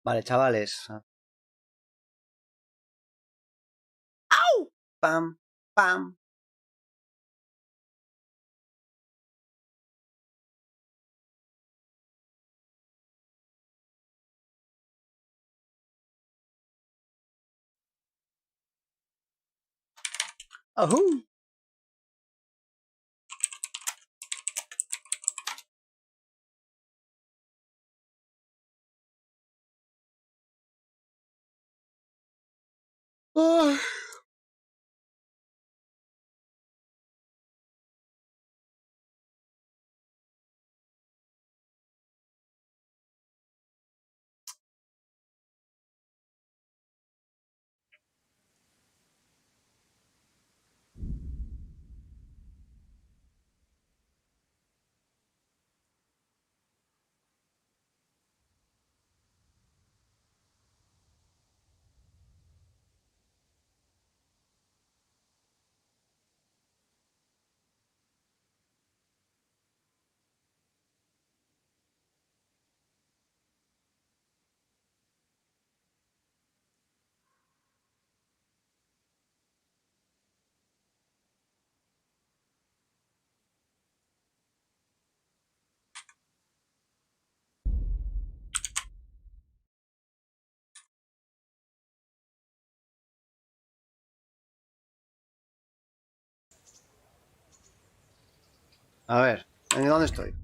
Vale, chavales. ¡Au! Pam, pam. ¡Ajú! ¡Ah! A ver, ¿en dónde estoy?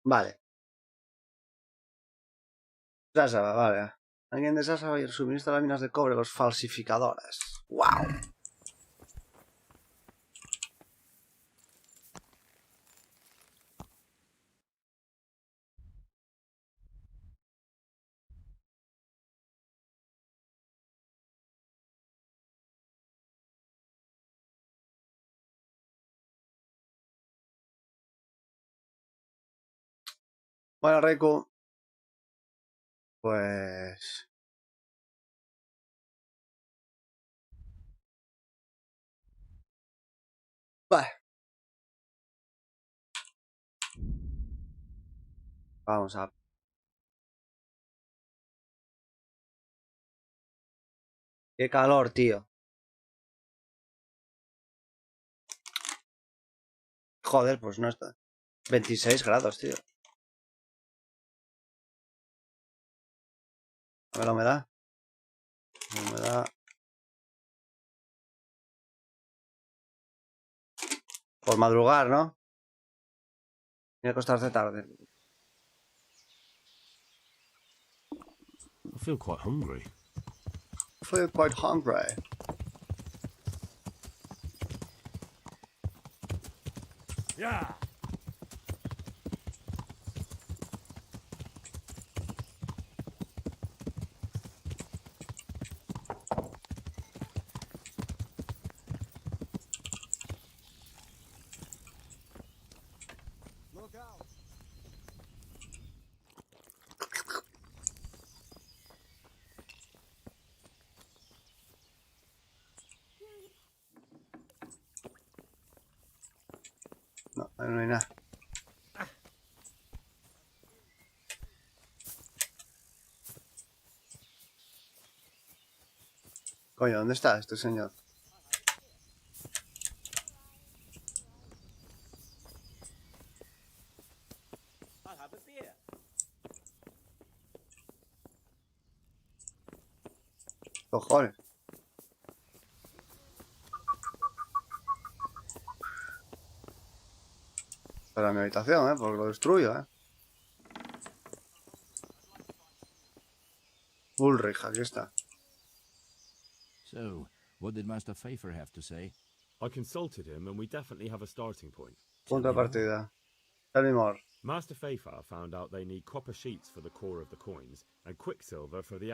Vale. Sasa, vale. Alguien de Sasa suministra láminas de cobre a los falsificadores. ¡Wow! Bueno, Reiko. Pues... Vale. Vamos a... ¡Qué calor, tío! Joder, pues no está... 26 grados, tío. A ver la humedad. La humedad... Por madrugar, ¿no? Tiene que acostarse tarde. I feel quite hungry. Feel quite hungry. Yeah. Look out. No, no hay nada. Coño, ¿dónde está este señor? I'll have a beer. Cojones. Para mi habitación, porque lo destruyo, Ulrich, aquí está. So, what did Master Pfeiffer have to say? I consulted him and we definitely have a starting point. Punto de partida. Tell me more. Master Pfeiffer found out they need copper sheets for the core of the coins and quicksilver for the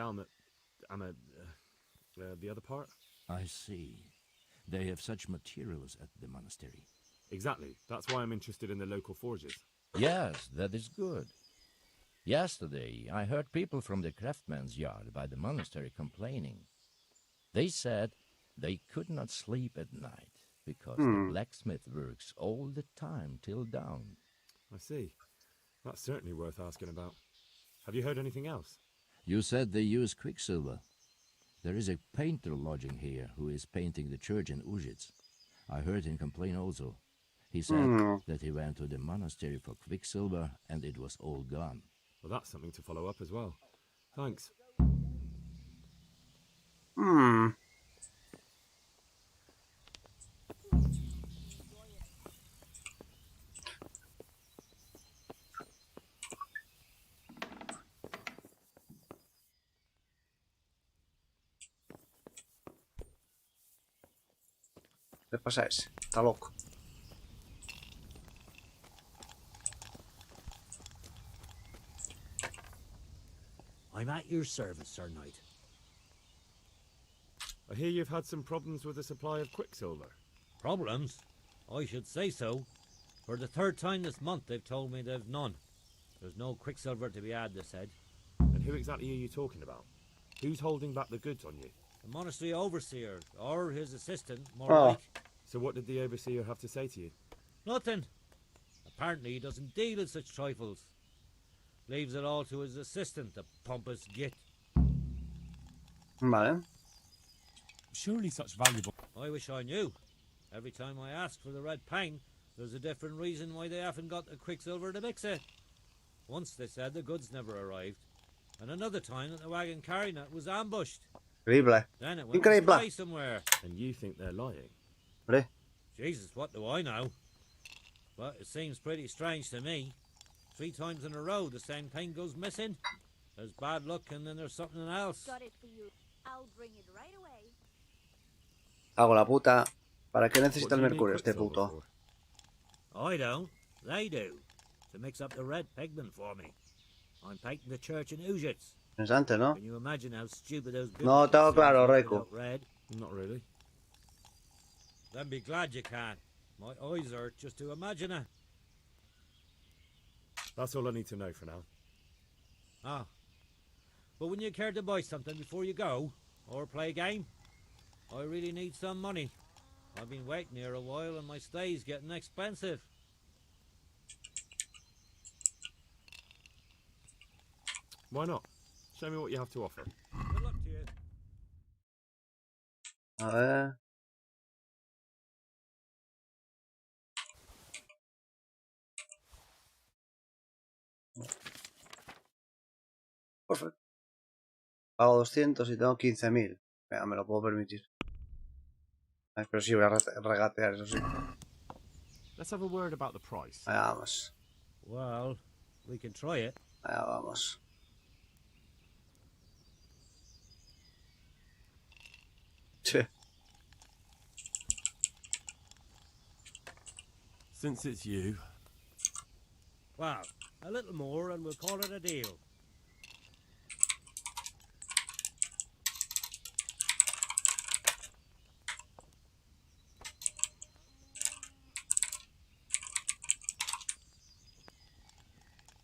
the other part? I see. They have such materials at the monastery. Exactly. That's why I'm interested in the local forges. Yes, that is good. Yesterday, I heard people from the craftsman's yard by the monastery complaining. They said they could not sleep at night because the blacksmith works all the time till dawn. I see. That's certainly worth asking about. Have you heard anything else? You said they use quicksilver. There is a painter lodging here who is painting the church in Ujits. I heard him complain also. He said that he went to the monastery for quicksilver and it was all gone. Well, that's something to follow up as well. Thanks. ¿Qué pasa ese? Está loco. I'm at your service, Sir Knight. I hear you've had some problems with the supply of quicksilver. Problems? I should say so. For the third time this month they've told me they've none. There's no quicksilver to be had, they said. And who exactly are you talking about? Who's holding back the goods on you? The monastery overseer, or his assistant, more Oh. like. So what did the overseer have to say to you? Nothing. Apparently he doesn't deal in such trifles. Leaves it all to his assistant, the pompous git. Vale. Surely such valuable... I wish I knew. Every time I ask for the red pang, there's a different reason why they haven't got the quicksilver to mix it. Once they said the goods never arrived, and another time that the wagon carrying it was ambushed. Increíble. Then it went Increíble. astray somewhere. And you think they're lying? Hombre. Jesus, what do I know? But it seems pretty strange to me. 3 times in a row the same thing goes missing. There's bad luck and then there's something else. Got it for you. I'll bring it right away. Hago la puta. ¿Para qué What necesita do el you need mercurio este quicksilver puto? for? I don't. They do. To mix up the red pigment for me. I'm painting the church in Ujits. Interesante, ¿no? Can you imagine how stupid those No, tengo buildings claro, seem Reiko. without red? Not really. Then be glad you can. My eyes hurt just to imagine it. That's all I need to know for now. Ah. But when you care to buy something before you go, or play a game, I really need some money. I've been waiting here a while and my stay's getting expensive. Why not? Show me what you have to offer. Good luck to you. A ver. Perfecto. Pago 200 y tengo 15.000. Venga, me lo puedo permitir. Ay, pero sí, voy a regatear, eso sí. Let's have a word about the price. Allá vamos. Well, we can try it. Allá vamos. Sí. Since it's you, Well, a little more and we'll call it a deal.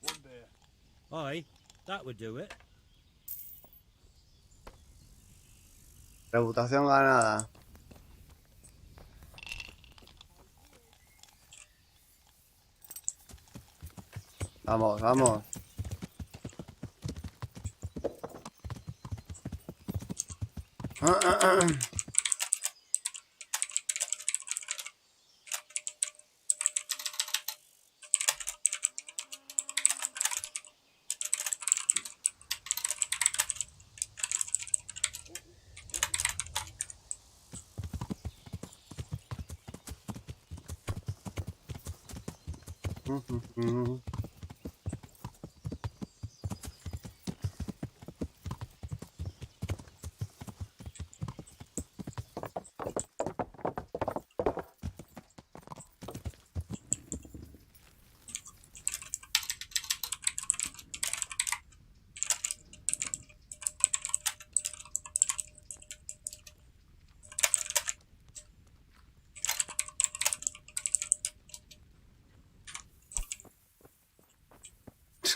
one beer. Aye, that would do it. Reputación ganada. Vamos, vamos.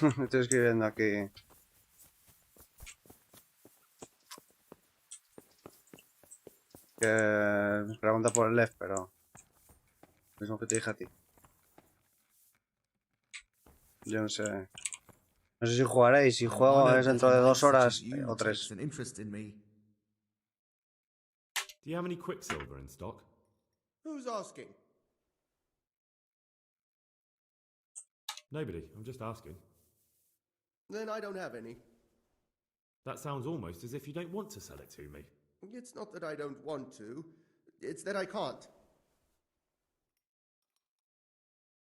Estoy escribiendo aquí. Que me pregunta por el left, pero... Mismo que te dije a ti. Yo no sé. No sé si jugaréis. Si I'm juego honored es that dentro a de knight 2 such horas as you o 3. takes an interest in me. Do you have any quicksilver in stock? Who's asking? Nobody. I'm just asking. Then I don't have any. That sounds almost as if you don't want to sell it to me. It's not that I don't want to. It's that I can't.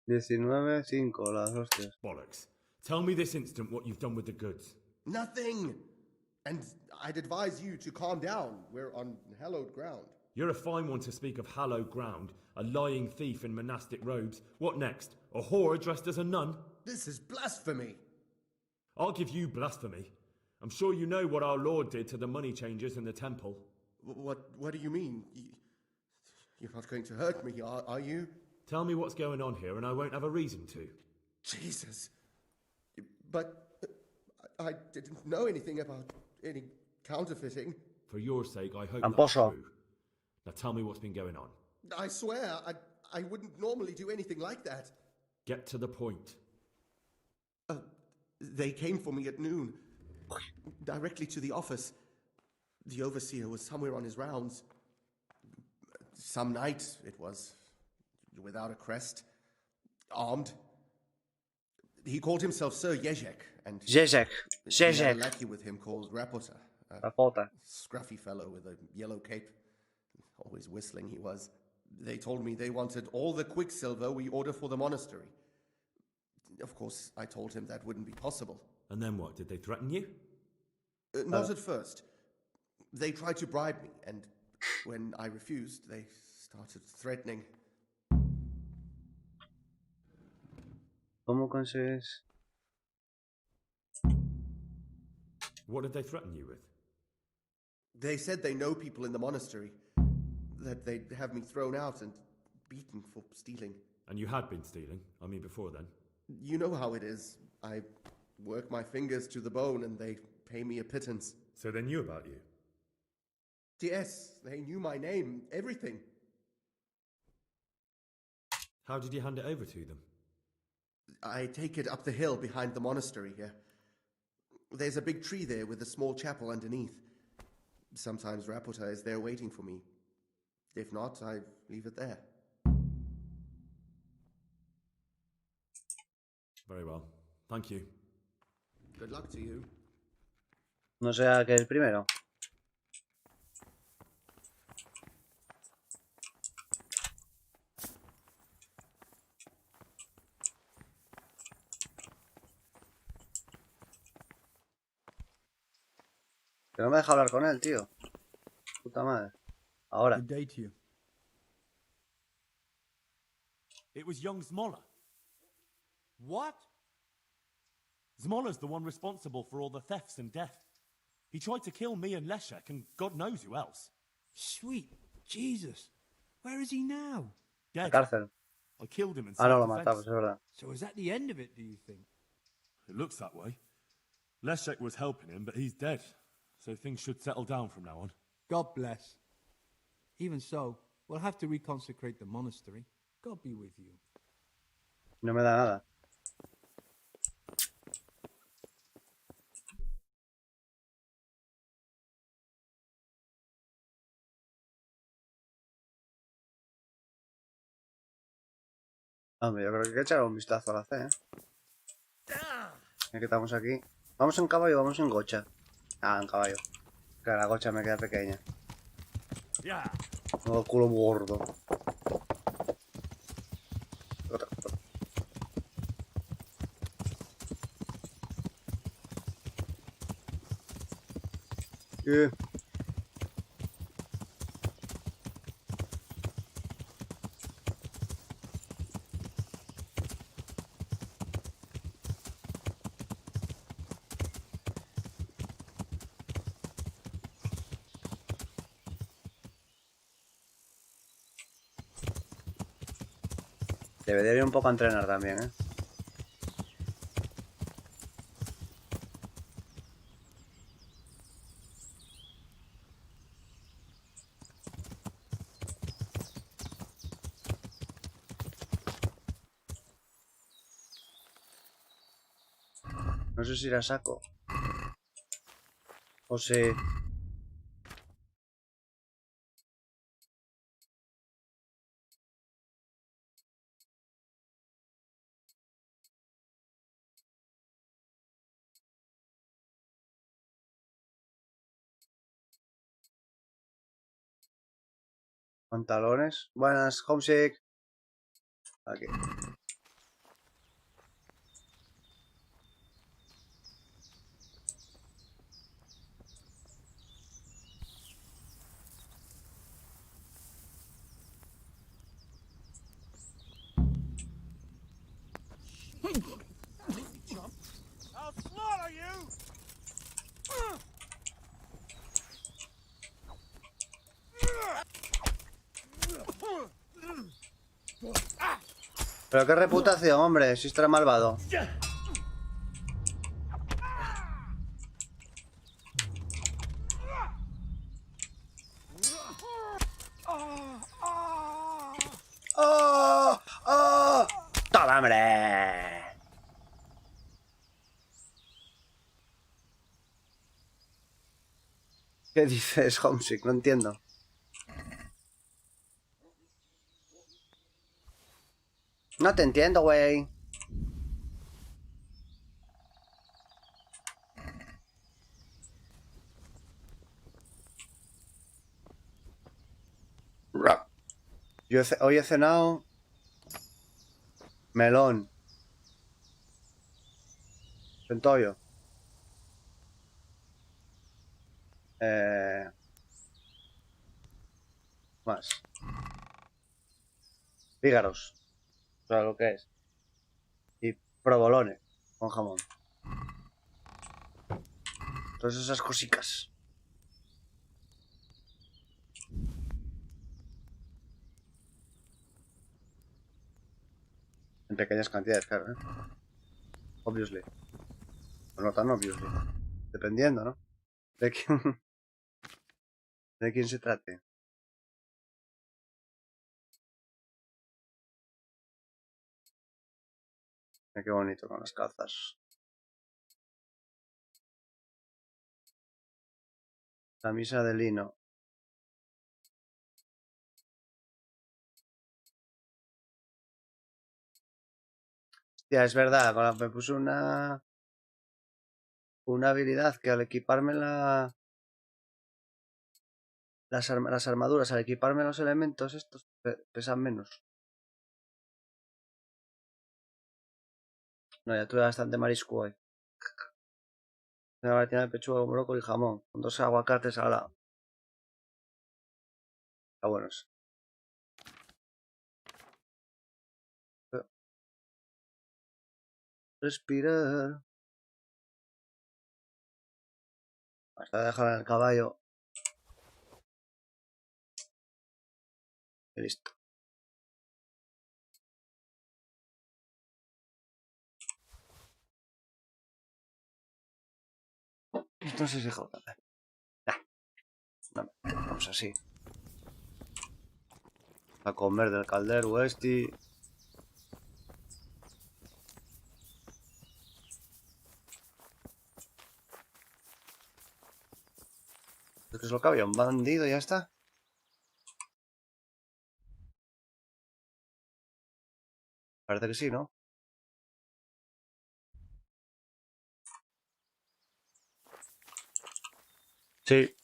19-5, las hostias. Bollocks. Tell me this instant what you've done with the goods. Nothing. And I'd advise you to calm down. We're on hallowed ground. You're a fine one to speak of hallowed ground, a lying thief in monastic robes. What next? A whore dressed as a nun? This is blasphemy. I'll give you blasphemy. I'm sure you know what our Lord did to the money changers in the temple. What do you mean? You're not going to hurt me, are you? Tell me what's going on here and I won't have a reason to. Jesus. But I didn't know anything about any counterfeiting. For your sake, I hope Tramposo. that's true. Now tell me what's been going on. I swear, I wouldn't normally do anything like that. Get to the point. They came for me at noon, directly to the office. The overseer was somewhere on his rounds. Some night it was, without a crest, armed. He called himself Sir Jezek, and Jezek. he had a Jezek. lackey with him called Rapota, a Rapota. scruffy fellow with a yellow cape. Always whistling he was. They told me they wanted all the quicksilver we order for the monastery. Of course, I told him that wouldn't be possible. And then what? Did they threaten you? Not at first. They tried to bribe me, and when I refused, they started threatening. ¿Cómo consigues? What did they threaten you with? They said they know people in the monastery, that they'd have me thrown out and beaten for stealing. And you had been stealing, I mean before then. You know how it is. I work my fingers to the bone and they pay me a pittance. So they knew about you? Yes, they knew my name, everything. How did you hand it over to them? I take it up the hill behind the monastery here. There's a big tree there with a small chapel underneath. Sometimes Rapota is there waiting for me. If not, I leave it there. Very well. Thank you. Good luck to you. No sea que el primero. Que no me deja hablar con él, tío. Puta madre. Ahora. Good day to you. It was young Zmola. What? Zmola's the one responsible for all the thefts and death. He tried to kill me and Leszek and God knows who else. Sweet Jesus. Where is he now? La Dead. cárcel. I killed him in Ah, no, lo self-defense. matamos, es verdad. So is that the end of it, do you think? It looks that way. Leszek was helping him, but he's dead. So things should settle down from now on. God bless. Even so, we'll have to reconsecrate the monastery. God be with you. No me da nada. Hombre, yo creo que hay que echar un vistazo a la C, ¿eh? Ya que estamos aquí. ¿Vamos en caballo o vamos en gocha? Ah, en caballo. Que la gocha me queda pequeña. Yeah. Tengo el culo muy gordo. Otra. Debería ir un poco a entrenar también, ¿eh? No sé si la saco. O si... Pantalones. Buenas, homesick. Aquí. I'll slaughter you! Pero qué reputación, hombre, si estará malvado. ¡Oh! ¡Oh! ¡Toma, hombre! ¿Qué dices, homesick? No entiendo. No te entiendo, güey. Hoy he cenado melón, centollo, más pígaros, o sea, lo que es, y provolones con jamón. Todas esas cositas. En pequeñas cantidades, claro, ¿eh? Obviously. O no tan obviously. Dependiendo, ¿no? De quién, de quién se trate. Mira qué bonito con las calzas. Camisa de lino. Hostia, es verdad, me puse una habilidad que al equiparme las armaduras, al equiparme los elementos estos, pesan menos. No, ya tuve bastante marisco hoy. Una baratina de pechuga con brócoli y jamón, con 2 aguacates al lado. Está bueno eso. Respirar. Hasta dejar el caballo. Y listo. No sé si joder. No, vamos así. A comer del caldero este. ¿Qué es lo que había? ¿Un bandido y ya está? Parece que sí, ¿no? Sí.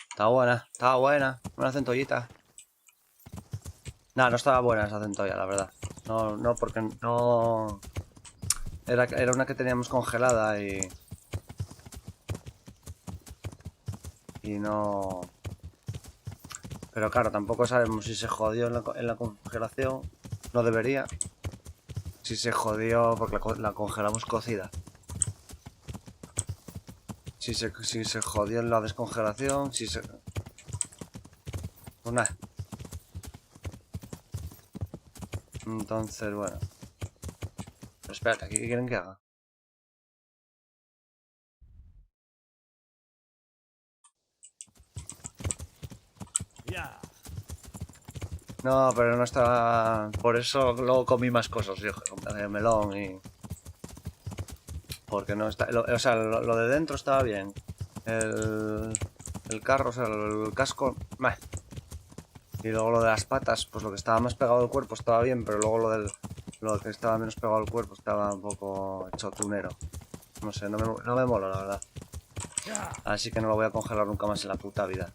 Estaba buena, estaba buena. Una centollita. No, no estaba buena esa centolla, la verdad. No, porque no... Era una que teníamos congelada y no... Pero claro, tampoco sabemos si se jodió en la congelación. No debería. Si se jodió porque la congelamos cocida. Si se jodió en la descongelación. Si se... Pues nada. Entonces, bueno. Pero espérate, ¿aquí qué quieren que haga? Ya. No, pero no estaba... Por eso luego comí más cosas, yo, melón y... Porque no está... o sea, lo de dentro estaba bien. El carro, o sea, el casco... meh. Y luego lo de las patas, pues lo que estaba más pegado al cuerpo estaba bien, pero luego lo que estaba menos pegado al cuerpo estaba un poco hecho tunero. No sé, no me mola, la verdad. Así que no lo voy a congelar nunca más en la puta vida.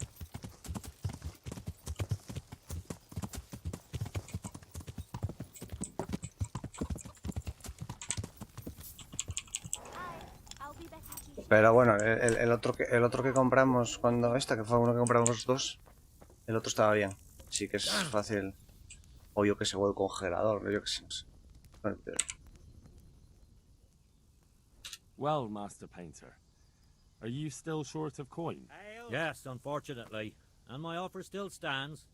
I'll be back at you. Pero bueno, el otro que compramos cuando... que fue uno que compramos los dos. El otro estaba bien. Sí que es fácil. O yo que sé, o el congelador, yo que sé, no sé. Bueno, pero... Well, Master Painter, are you still short of coin? Yes, unfortunately. And my offer still stands.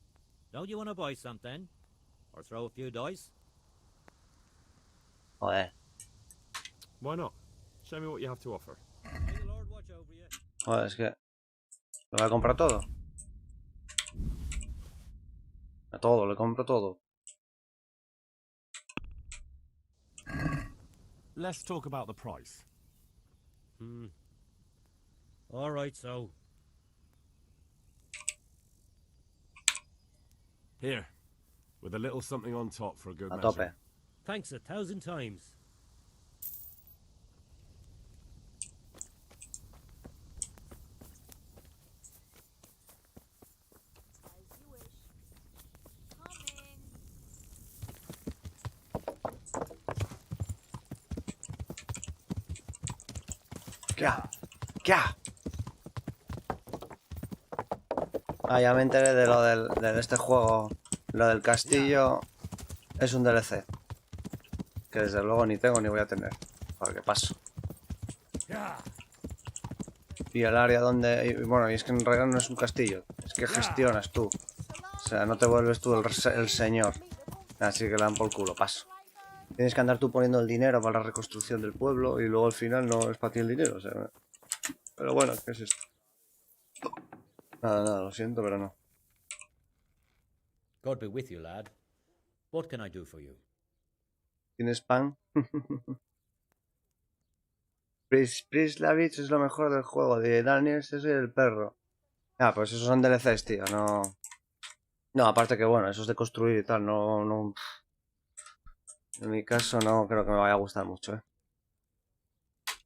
Don't you want to buy something? Or throw a few dice? Joder. Why not? Show me what you have to offer. May the Lord watch over you. Joder, es que... ¿Lo voy a comprar todo? A todo, le compro todo. Let's talk about the price. All right, so. Here, with a little something on top for a good A measure. tope. Thanks 1,000 times. As you wish. Coming. ¿Qué? Ah, ya me enteré de lo de este juego. Lo del castillo es un DLC. Que desde luego ni tengo ni voy a tener. Porque paso. Y el área donde... y bueno, y es que en realidad no es un castillo. Es que gestionas tú. O sea, no te vuelves tú el señor. Así que le dan por culo, paso. Tienes que andar tú poniendo el dinero para la reconstrucción del pueblo y luego al final no es para ti el dinero. O sea, pero bueno, ¿qué es esto? Nada, lo siento, pero no. God be with you, lad. What can I do for you? ¿Tienes pan? Prislavich es lo mejor del juego. De Daniel, ese soy el perro. Ah, pues esos son DLCs, tío. No. No, aparte que bueno, esos de construir y tal, no. En mi caso no creo que me vaya a gustar mucho, ¿eh?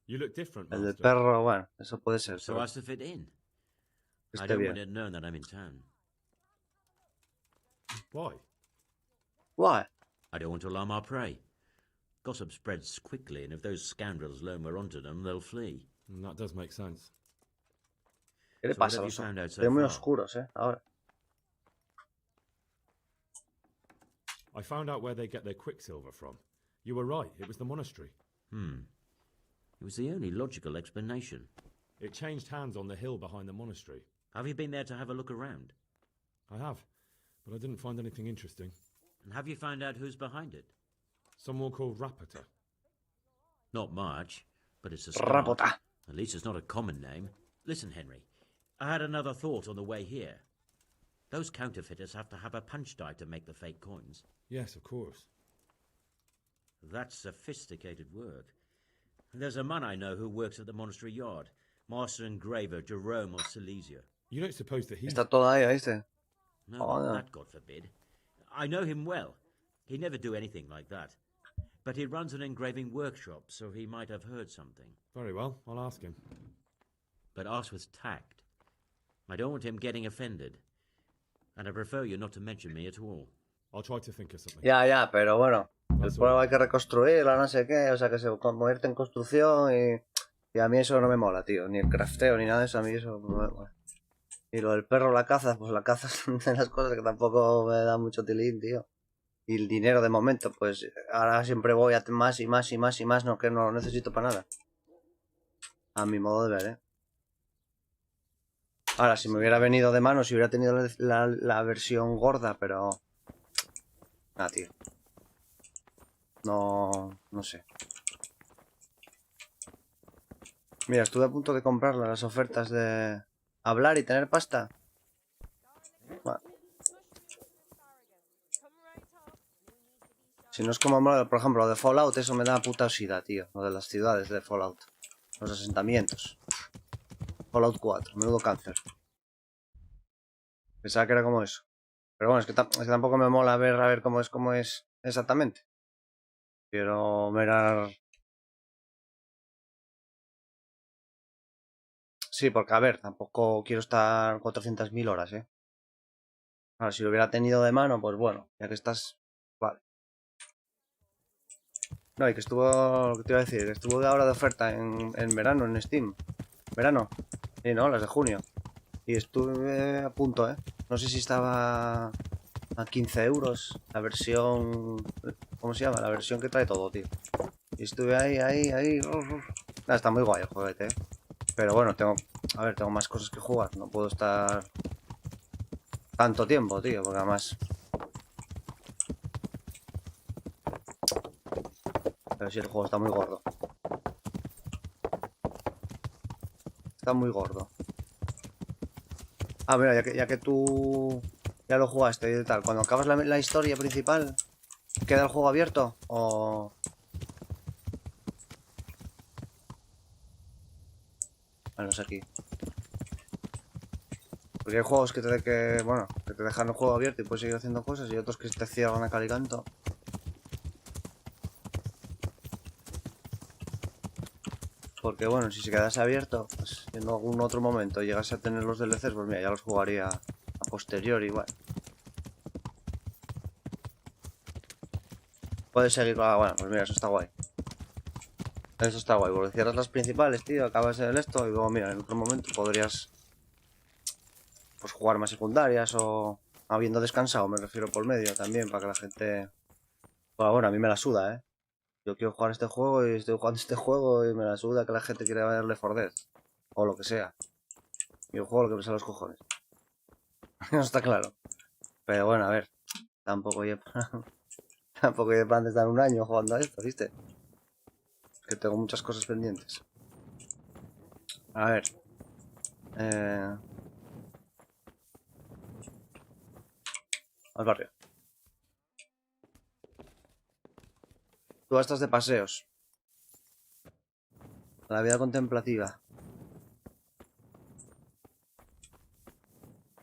You look different, El del Master. perro, bueno, eso puede ser. So Pero as to fit in. que I esté don't want bien. it known that I'm in town. Why? Why? I don't want to alarm our prey. Gossip spreads quickly, and if those scoundrels learn we're onto them, they'll flee. That does make sense. ¿Qué le So what pasa? have you Los found out so ojos muy far? oscuros, ahora. I found out where they get their quicksilver from. You were right, it was the monastery. It was the only logical explanation. It changed hands on the hill behind the monastery. Have you been there to have a look around? I have, but I didn't find anything interesting. And have you found out who's behind it? Someone called Rapata. Not much, but it's a start. Rapota. At least it's not a common name. Listen, Henry, I had another thought on the way here. Those counterfeiters have to have a punch die to make the fake coins. Yes, of course. That's sophisticated work. There's a man I know who works at the monastery yard, Master Engraver Jerome of Silesia. You don't suppose that he's... Está todo ahí, ¿viste? No, Oh, not no. that, God forbid. I know him well. He'd never do anything like that. But he runs an engraving workshop, so he might have heard something. Very well, I'll ask him. But ask with tact. I don't want him getting offended. And I prefer you not to mention me at all. I'll try to think of something. Ya, pero bueno. El That's pueblo all hay que reconstruirlo, no sé qué. O sea, que se convierte en construcción y a mí eso no me mola, tío. Ni el crafteo ni nada de eso, a mí eso no me mola. Y lo del perro, la caza, pues la caza es una de las cosas que tampoco me da mucho tilín, tío. Y el dinero de momento, pues ahora siempre voy a más y más y más y más, no que no lo necesito para nada. A mi modo de ver, ¿eh? Ahora, si me hubiera venido de mano, si hubiera tenido la versión gorda, pero... Ah, tío. No sé. Mira, estuve a punto de comprarla, las ofertas de... Hablar y tener pasta. Bueno. Si no es como, por ejemplo, lo de Fallout, eso me da puta osida, tío. Lo de las ciudades de Fallout. Los asentamientos. Fallout 4, menudo cáncer. Pensaba que era como eso. Pero bueno, es que tampoco me mola ver a ver cómo es exactamente. Quiero mirar. Sí, porque a ver, tampoco quiero estar 400.000 horas, ¿eh? Ahora, si lo hubiera tenido de mano, pues bueno, ya que estás... Vale. No, y que estuvo... Lo que te iba a decir, que estuvo ahora de oferta en verano, en Steam. Verano. Sí, ¿no? Las de junio. Y estuve a punto, ¿eh? No sé si estaba a 15 euros la versión... ¿Cómo se llama? La versión que trae todo, tío. Y estuve ahí... Nada, está muy guay el juguete, ¿eh? Pero bueno, tengo más cosas que jugar. No puedo estar tanto tiempo, tío, porque además... Pero sí, el juego está muy gordo. Está muy gordo. Ah, mira, ya que tú ya lo jugaste y tal. Cuando acabas la historia principal, ¿queda el juego abierto? O... Bueno, es aquí. Porque hay juegos que te dejan el juego abierto y puedes seguir haciendo cosas, y otros que te cierran a cal y canto. Porque bueno, si se quedase abierto, pues en algún otro momento llegas a tener los DLCs, pues mira, ya los jugaría a posteriori igual. Puedes seguir con... bueno, pues mira, eso está guay. Eso está guay, porque cierras las principales, tío, acabas el esto y luego mira, en otro momento podrías pues jugar más secundarias o habiendo descansado, me refiero por medio también, para que la gente... Bueno, a mí me la suda, ¿eh? Yo quiero jugar este juego y estoy jugando este juego y me la suda que la gente quiere verle for Dead. O lo que sea. Yo juego lo que me sale a los cojones. No está claro. Pero bueno, a ver. Tampoco llevo plan de estar un año jugando a esto, ¿viste? Es que tengo muchas cosas pendientes. A ver. Al barrio. Tú estás de paseos. La vida contemplativa.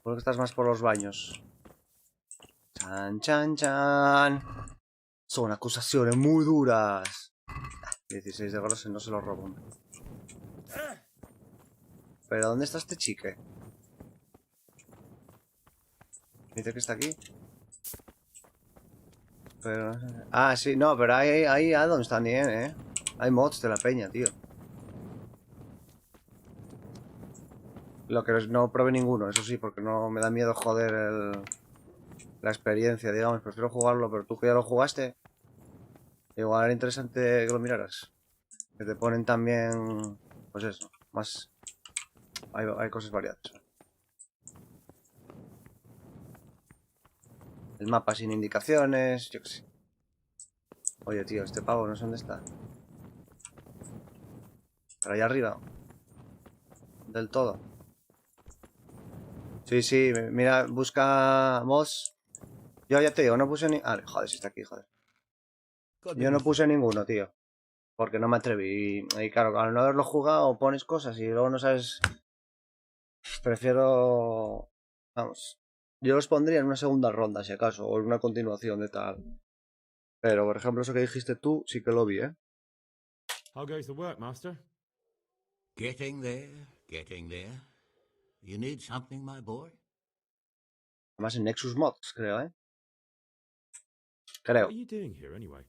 Creo que estás más por los baños. Chan, chan, chan. Son acusaciones muy duras. 16 de grosso no se lo robo. ¿Pero dónde está este chique? Dice que está aquí. Pero... Ah, sí, no, pero hay addons también, ¿eh? Hay mods de la peña, tío. Lo que no probé ninguno, eso sí, porque no me da miedo joder la experiencia, digamos. Prefiero jugarlo, pero tú que ya lo jugaste, igual era interesante que lo miraras. Que te ponen también, pues eso, más... Hay cosas variadas. El mapa sin indicaciones, yo qué sé. Oye, tío, este pavo no sé dónde está. Para allá arriba. Del todo. Sí, mira, busca mods. Yo ya te digo, no puse ni... Ah, joder, si está aquí, joder. Yo no puse ninguno, tío. Porque no me atreví. Y claro, al no haberlo jugado, pones cosas y luego no sabes... Prefiero... Vamos. Yo los pondría en una segunda ronda, si acaso, o en una continuación de tal. Pero, por ejemplo, eso que dijiste tú, sí que lo vi, ¿eh? How goes the work, Master? Getting there, getting there. You need something, my boy? Además en Nexus Mods, creo, ¿eh? Creo. What are you doing here, anyway?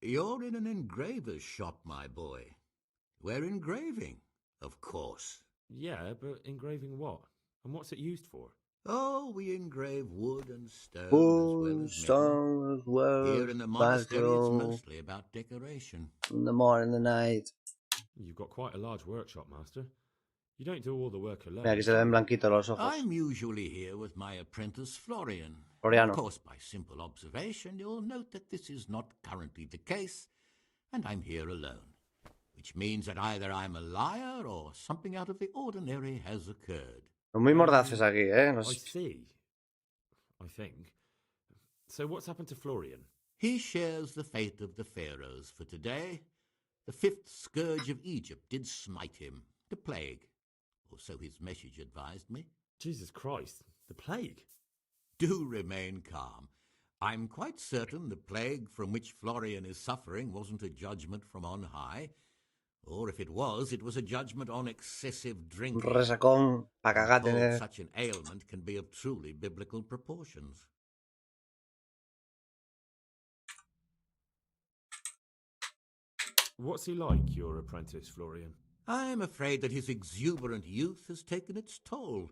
You're in an engraver's shop, my boy. We're engraving, of course. Yeah, but engraving what? And what's it used for? Oh, we engrave wood and stone Wood, as well stone, as metal. well, Here in the monastery, it's battle, mostly about decoration. in the morning, the night. You've got quite a large workshop, Master. You don't do all the work alone. Mira, aquí se le ven blanquitos los ojos. I'm usually here with my apprentice, Florian. Floriano. Of course, by simple observation, you'll note that this is not currently the case, and I'm here alone. Which means that either I'm a liar or something out of the ordinary has occurred. Son muy mordaces aquí, ¿eh? I see. I think. So what's happened to Florian? He shares the fate of the pharaohs, for today the 5th scourge of Egypt did smite him, the plague, or so his message advised me. Jesus Christ, the plague? Do remain calm. I'm quite certain the plague from which Florian is suffering wasn't a judgment from on high, or if it was a judgment on excessive Un drinking. resacón pa' I'm cagarte. told such an ailment can be of truly biblical proportions. What's he like, your apprentice, Florian? I'm afraid that his exuberant youth has taken its toll.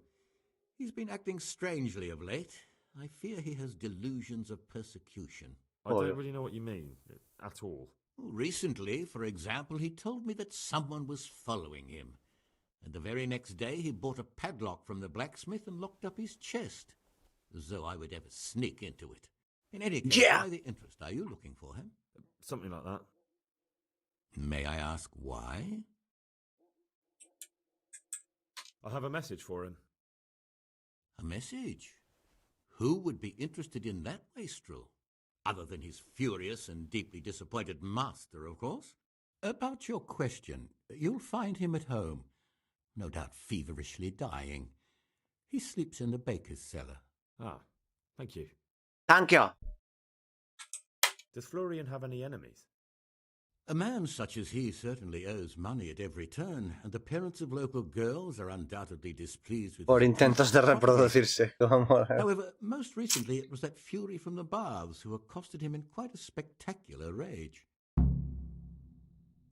He's been acting strangely of late. I fear he has delusions of persecution. I don't really know what you mean, at all. Recently, for example, he told me that someone was following him. And the very next day he bought a padlock from the blacksmith and locked up his chest. As though I would ever sneak into it. In any case, why the interest? Are you looking for him? Something like that. May I ask why? I have a message for him. A message? Who would be interested in that wastrel? Other than his furious and deeply disappointed master, of course. About your question, you'll find him at home. No doubt feverishly dying. He sleeps in the baker's cellar. Ah, thank you. Thank you. Does Florian have any enemies? A man such as he certainly owes money at every turn, and the parents of local girls are undoubtedly displeased with Por his intentos de reproducirse. However, most recently it was that fury from the baths who accosted him in quite a spectacular rage.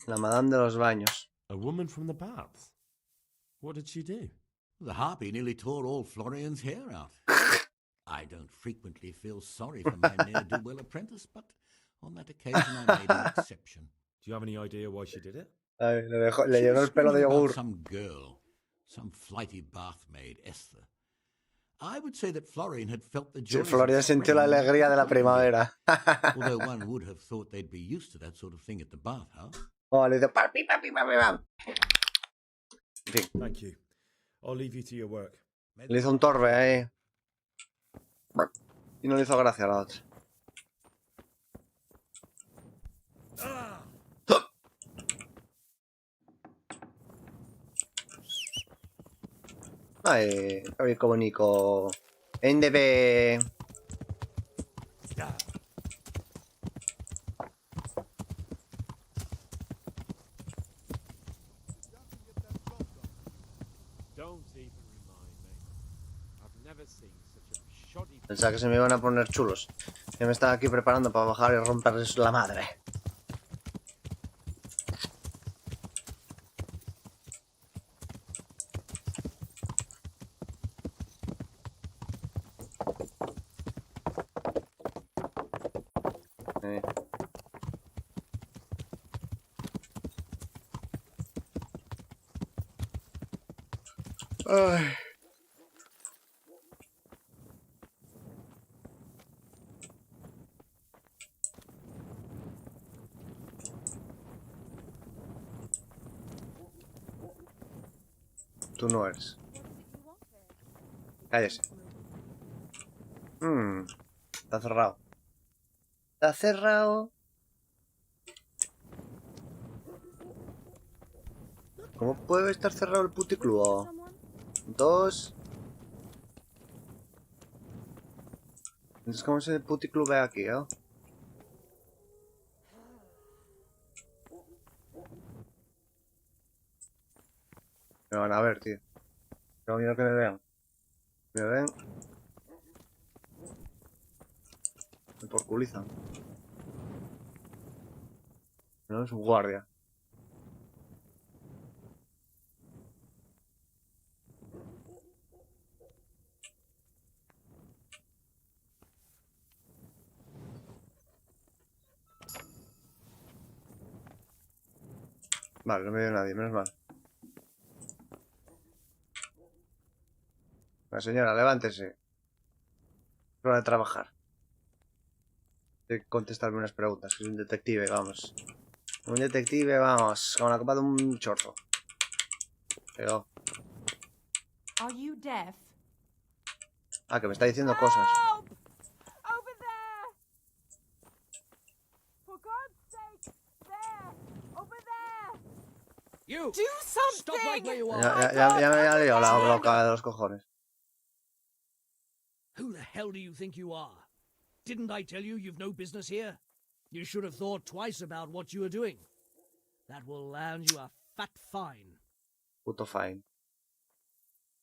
La madame de los baños. A woman from the baths? What did she do? The harpy nearly tore all Florian's hair out. I don't frequently feel sorry for my ne'er-do-well apprentice, but on that occasion I made an exception. Do you have any idea why she did it? Ay, le llenó el pelo de yogur. Some girl, some flighty bathmaid, Esther. I would say that Florian had felt the joy. Florian sintió la alegría de la primavera. Although one would have thought they'd be used to that sort of thing at the bathhouse. Oh, le dice papi, papi, papi, papi. En fin. Thank you. I'll leave you to your work. Le hizo un torbe ahí. Y no le hizo gracia a la otra. Ay, qué bonito. NDB. Pensaba que se me iban a poner chulos. Ya me estaba aquí preparando para bajar y romperles la madre. Ay. Tú no eres. Cállese. Está cerrado. Está cerrado. ¿Cómo puede estar cerrado el puticlub? 2. Entonces, ¿cómo es el puticlub de aquí, eh? Me van a ver, tío. Tengo miedo que me vean. Me ven. Me porculizan. No, es un guardia. Vale, no me veo nadie, menos mal. La señora, levántese. Es hora de trabajar. Tiene que contestarme unas preguntas. Es un detective, vamos. Un detective, vamos. Con la copa de un chorro. Pero... Are you deaf? Ah, que me está diciendo cosas. You! Do something! Stop right where you are! Ya me ha liado la loca de los cojones. Who the hell do you think you are? Didn't I tell you you've no business here? You should have thought twice about what you are doing. That will land you a fat fine. Puto fine.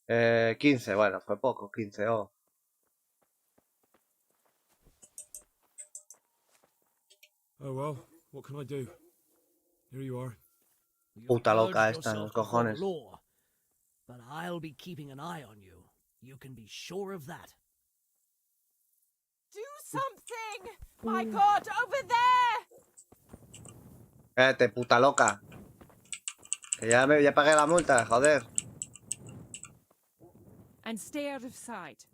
15, bueno, fue poco, 15, oh. Oh well, what can I do? Here you are. Puta loca Purged esta, los yourself before the cojones. law, but I'll be keeping an eye on you. You can be sure of that. Do something! My God, over there! Cállate, puta loca. Que ya pagué la multa, joder. And stay out of sight.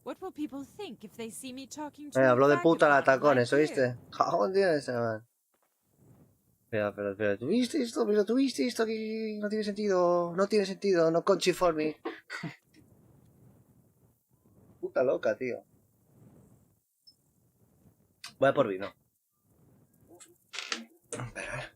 What will people think if they see me talking to Habló de puta la vagabond tacones, like ¿oíste? Jajón, tienes, man. Pero, ¿tuviste esto? Pero tuviste esto que no tiene sentido. No tiene sentido, no conchi for me. Puta loca, tío. Voy a por vino. Espera,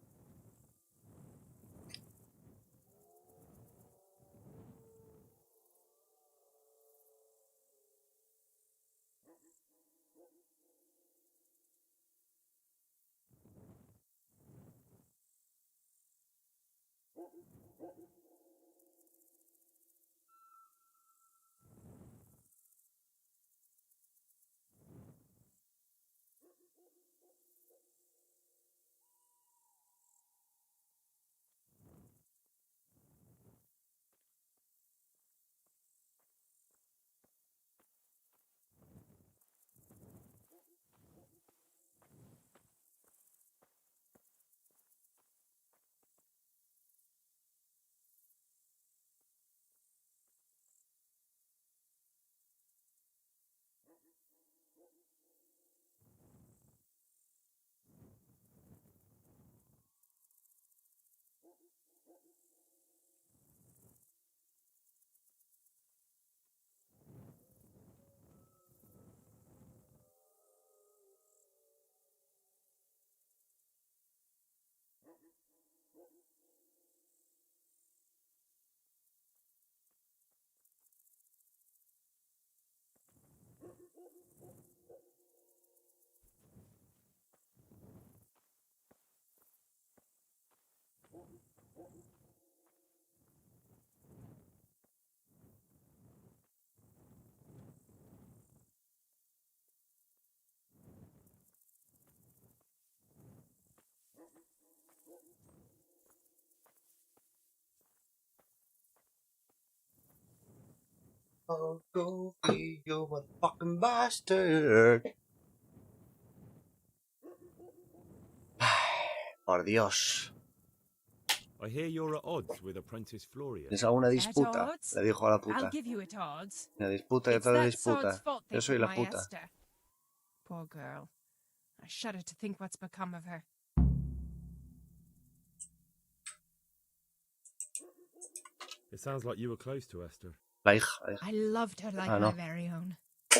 oh, go be you motherfucking bastard. Por Dios. I hear you're at odds with Apprentice Florian. ¿Tienes alguna disputa? Le dijo a la puta. I'll give you at odds. La disputa y It's otra that disputa. sod's fault they Yo soy took la my puta. Esther. Poor girl. I shudder to think what's become of her. It sounds like you were close to Esther. La hija. I loved her like my very own.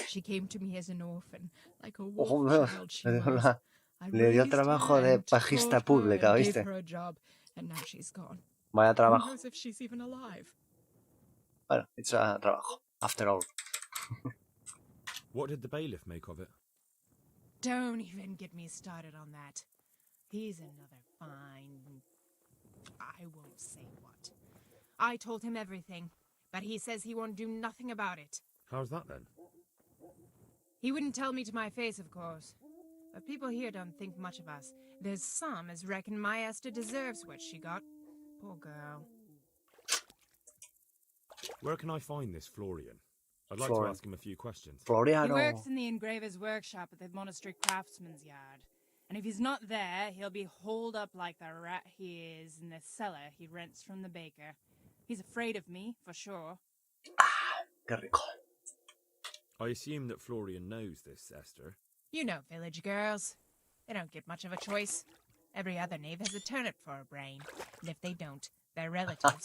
She came to me as an orphan, like a wolf no. child she was. I Le dio raised trabajo her de and pajista taught her pública, and ¿oíste? gave her a job, and now she's gone. Vaya Who trabajo. knows if she's even alive? Bueno, it's a trabajo. After all. What did the bailiff make of it? Don't even get me started on that. He's another fine... I won't say what. I told him everything, but he says he won't do nothing about it. How's that then? He wouldn't tell me to my face, of course. But people here don't think much of us. There's some as reckon my Esther deserves what she got. Poor girl. Where can I find this Florian? I'd like Florian. to ask him a few questions. He Floriano. works in the engraver's workshop at the monastery craftsman's yard. And if he's not there, he'll be holed up like the rat he is in the cellar he rents from the baker. He's afraid of me, for sure. Qué rico. I assume that Florian knows this, Esther. You know village girls. They don't get much of a choice. Every other knave has a turnip for a brain. And if they don't, they're relatives.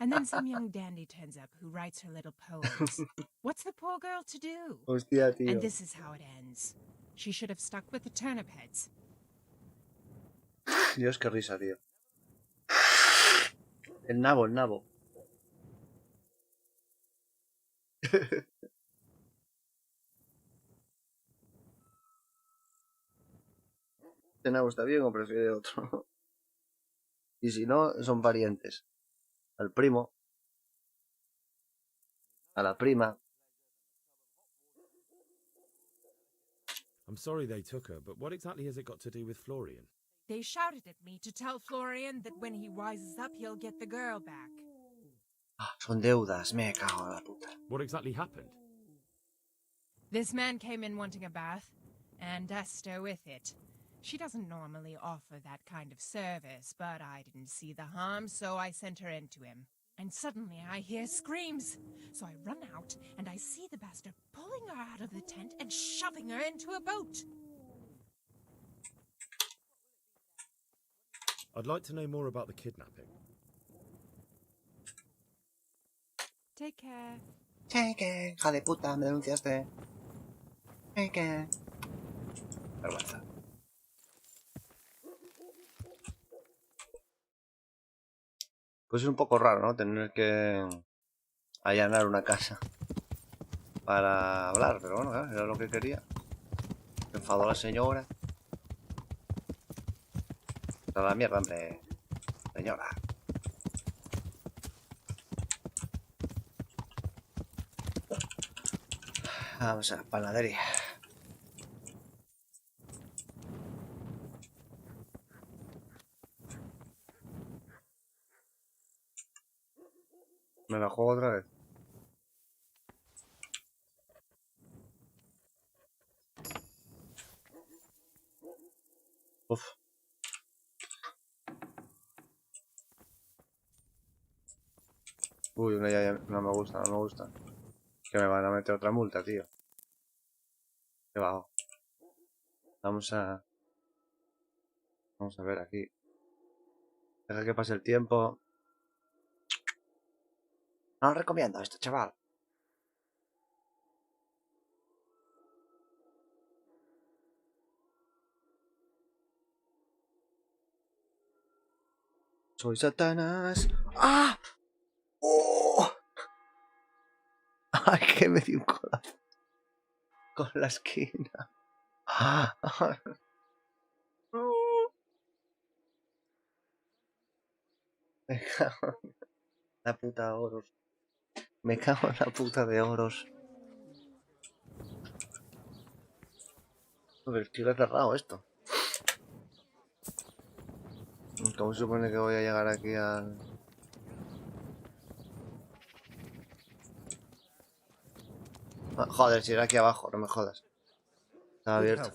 And then some young dandy turns up who writes her little poems. What's the poor girl to do? Hostia, tío. And this is how it ends. She should have stuck with the turnip heads. Dios, qué risa, tío. El nabo, el nabo. Este nabo está bien o prefiere otro. Y si no, son parientes. Al primo. A la prima. I'm sorry they took her, but what exactly has it got to do with Florian? They shouted at me to tell Florian that when he rises up, he'll get the girl back. Ah, son deudas, me cago en la puta. What exactly happened? This man came in wanting a bath, and Esther with it. She doesn't normally offer that kind of service, but I didn't see the harm, so I sent her in to him. And suddenly I hear screams. So I run out, and I see the bastard pulling her out of the tent and shoving her into a boat. I'd like to know more about the kidnapping. Take care. Take care, hija de puta, me denunciaste. Take care. Vergüenza. Pues es un poco raro, ¿no? Tener que allanar una casa para hablar, pero bueno, era lo que quería. Me enfadó la señora. A la mierda, hombre. Señora. Vamos a la panadería. Me la juego otra vez. Uf. Uy, no me gusta, no me gusta. Que me van a meter otra multa, tío. Qué bajo. Vamos a ver aquí. Deja que pase el tiempo. No lo recomiendo esto, chaval. Soy Satanás. ¡Ah! ¡Oh! ¡Ay, que me dio un codazo! Con la esquina. ¡Ah! Me cago en la puta de oros. Me cago en la puta de oros. Joder, estoy cerrado esto. ¿Cómo se supone que voy a llegar aquí al...? Ah, joder, si era aquí abajo, no me jodas. Está abierto.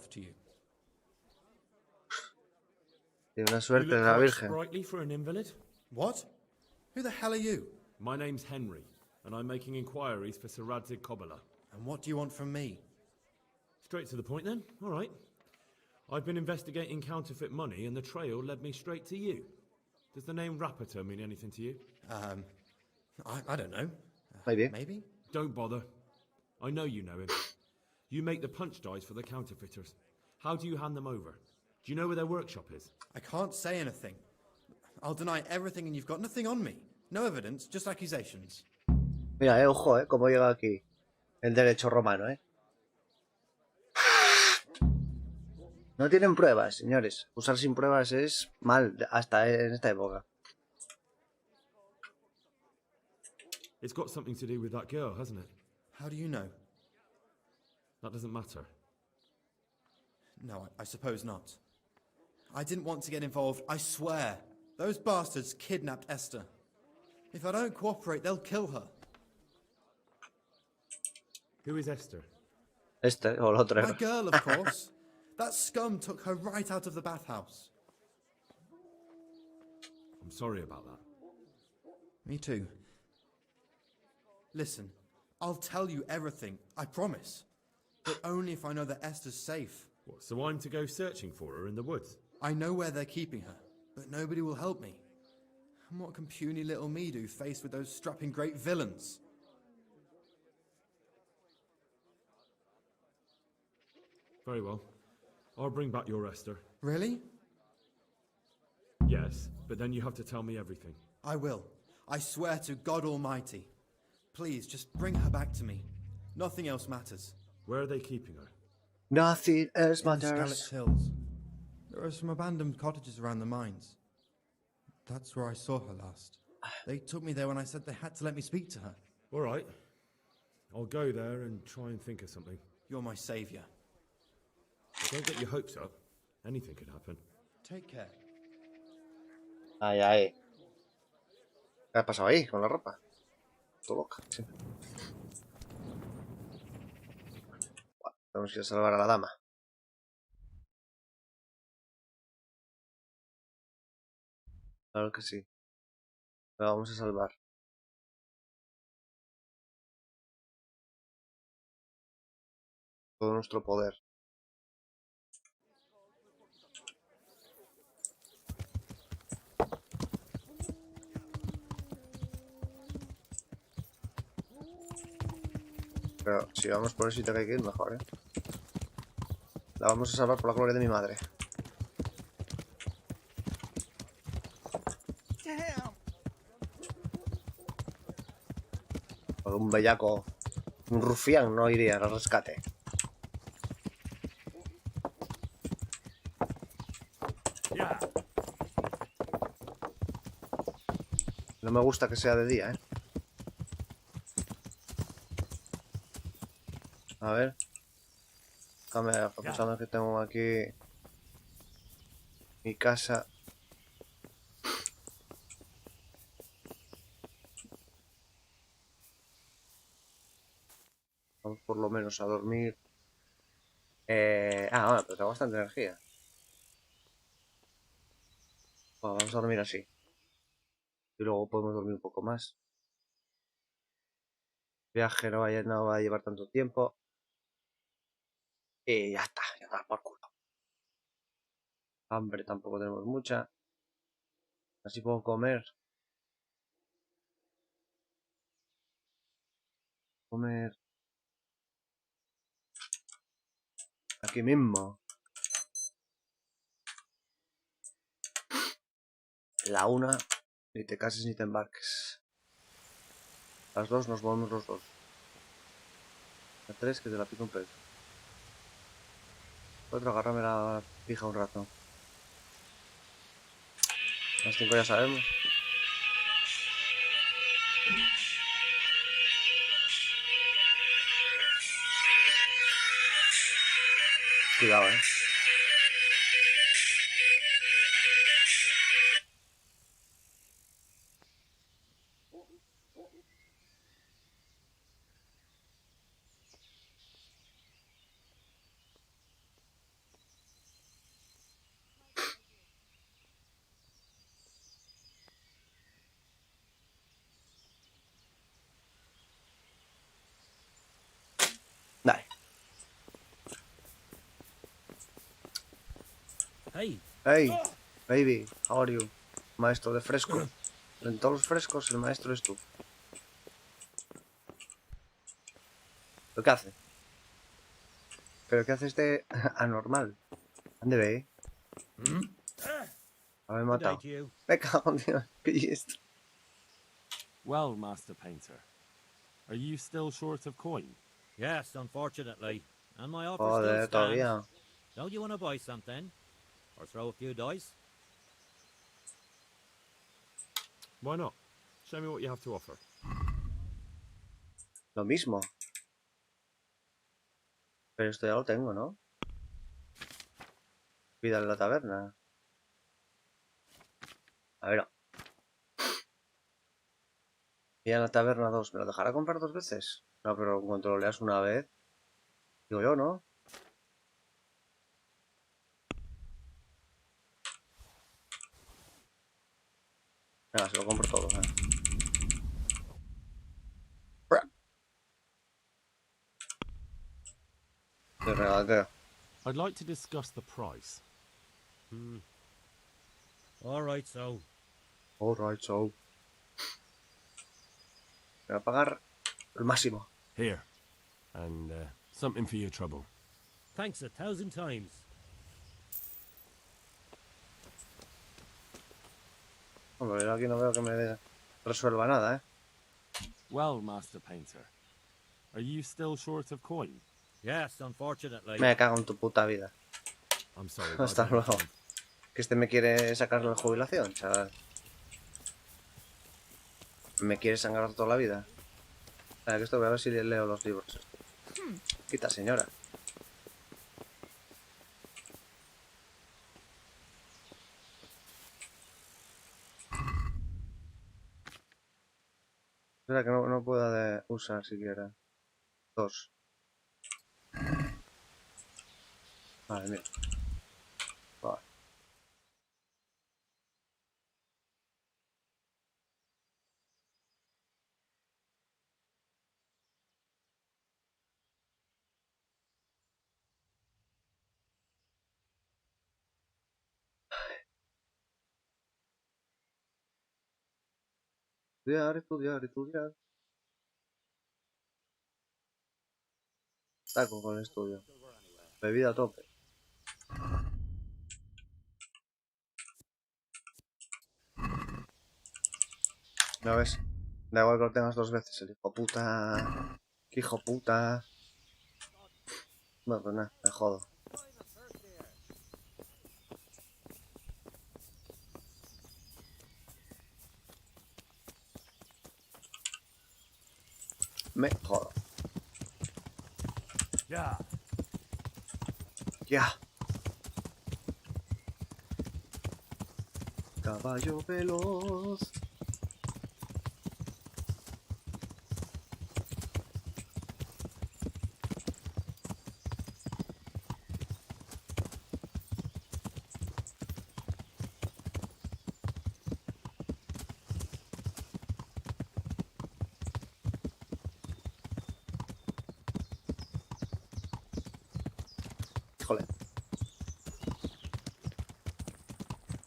Tiene una suerte de la Virgen. Sprightly for an invalid? What? Who the hell are you? My name's Henry, and I'm making inquiries for Sir Radzig Kobyla. And what do you want from me? Straight to the point then. All right. I've been investigating counterfeit money, and the trail led me straight to you. Does the name Rapiter mean anything to you? I don't know. Maybe. Maybe? Don't bother. I know you know him. You make the punch dies for the counterfeiters. How do you hand them over? Do you know where their workshop is? I can't say anything. I'll deny everything and you've got nothing on me. No evidence, just accusations. Mira, ojo, cómo llega aquí el derecho romano, No tienen pruebas, señores. Usar sin pruebas es mal, hasta en esta época. It's got something to do with that girl, hasn't it? How do you know? That doesn't matter. No, I suppose not. I didn't want to get involved, I swear. Those bastards kidnapped Esther. If I don't cooperate, they'll kill her. Who is Esther? Este o el otro. My girl, of course. That scum took her right out of the bathhouse. I'm sorry about that. Me too. Listen, I'll tell you everything, I promise. But only if I know that Esther's safe. What, so I'm to go searching for her in the woods? I know where they're keeping her, but nobody will help me. And what can puny little me do faced with those strapping great villains? Very well. I'll bring back your Esther. Really? Yeah, Yes, but then you have to tell me everything. I will. I swear to God Almighty. Please, just bring her back to me. Nothing else matters. Where are they keeping her? Nothing else In the matters. Skalitz Hills. There are some abandoned cottages around the mines. That's where I saw her last. They took me there when I said they had to let me speak to her. All right. I'll go there and try and think of something. You're my savior. But don't get your hopes up. Anything could happen. Take care. Ay, ay. ¿Qué ha pasado ahí con la ropa? Todo loca. Sí. Bueno, tenemos que ir a salvar a la dama. Claro que sí. La vamos a salvar. Todo nuestro poder. Pero si vamos por el sitio que hay que ir, mejor, ¿eh? La vamos a salvar por la gloria de mi madre. Por un bellaco, un rufián no iría al rescate. No me gusta que sea de día, ¿eh? A ver. Cámara, pensando que tengo aquí mi casa. Vamos por lo menos a dormir. Bueno, pero tengo bastante energía. Bueno, vamos a dormir así. Y luego podemos dormir un poco más. El viaje no va a llevar tanto tiempo. Y ya está por culo. Hambre tampoco tenemos mucha. Así puedo comer. Comer. Aquí mismo. La una, ni te cases ni te embarques. Las dos nos movemos los dos. La tres, que te la pico un pelo. Cuatro, agárrame la pija un rato. Las cinco ya sabemos. Cuidado, Dale. Hey. Hey, baby, how are you? Maestro de fresco. En todos los frescos el maestro es tú. ¿Pero qué hace? ¿Pero qué hace este anormal? ¿Dónde ve? Haberme matado. Me cago en Dios. ¿Qué es esto? Well, Master Painter, are you still short of coin? Yes, unfortunately. And my offer Joder, still stands. todavía. Don't you want to buy something? Or throw a few dice? Why not? Show me what you have to offer. Lo mismo. Pero esto ya lo tengo, ¿no? Vida en la taberna. A ver. Vida en la taberna 2. ¿Me lo dejará comprar 2 veces? No, pero en cuanto lo leas una vez. Digo yo, ¿no? Venga, se lo compro todo, ¿eh? Te regateo. I'd like to discuss the price. All right, so. Alright, so. Voy a pagar el máximo. Here. And something for your trouble. Thanks 1,000 times. Hombre, yo aquí no veo que me resuelva nada, ¿eh? Well, Master Painter, are you still short of coin? Yes, unfortunately. Me cago en tu puta vida. I'm sorry, but I Hasta don't luego. understand. Que este me quiere sacar la jubilación, chaval. Me quiere sangrar toda la vida. Que esto voy a ver si leo los libros. Quita, señora. Espera que no pueda usar siquiera. 2. Vale, mira. Vale. Estudiar, estudiar, estudiar. Taco con el estudio. Bebida a tope. ¿No ves? Da igual que lo tengas 2 veces, el hijo puta. ¿Qué hijo puta? Bueno, pues nada, me jodo. Me jodo. Ya. Ya. Caballo veloz. Híjole.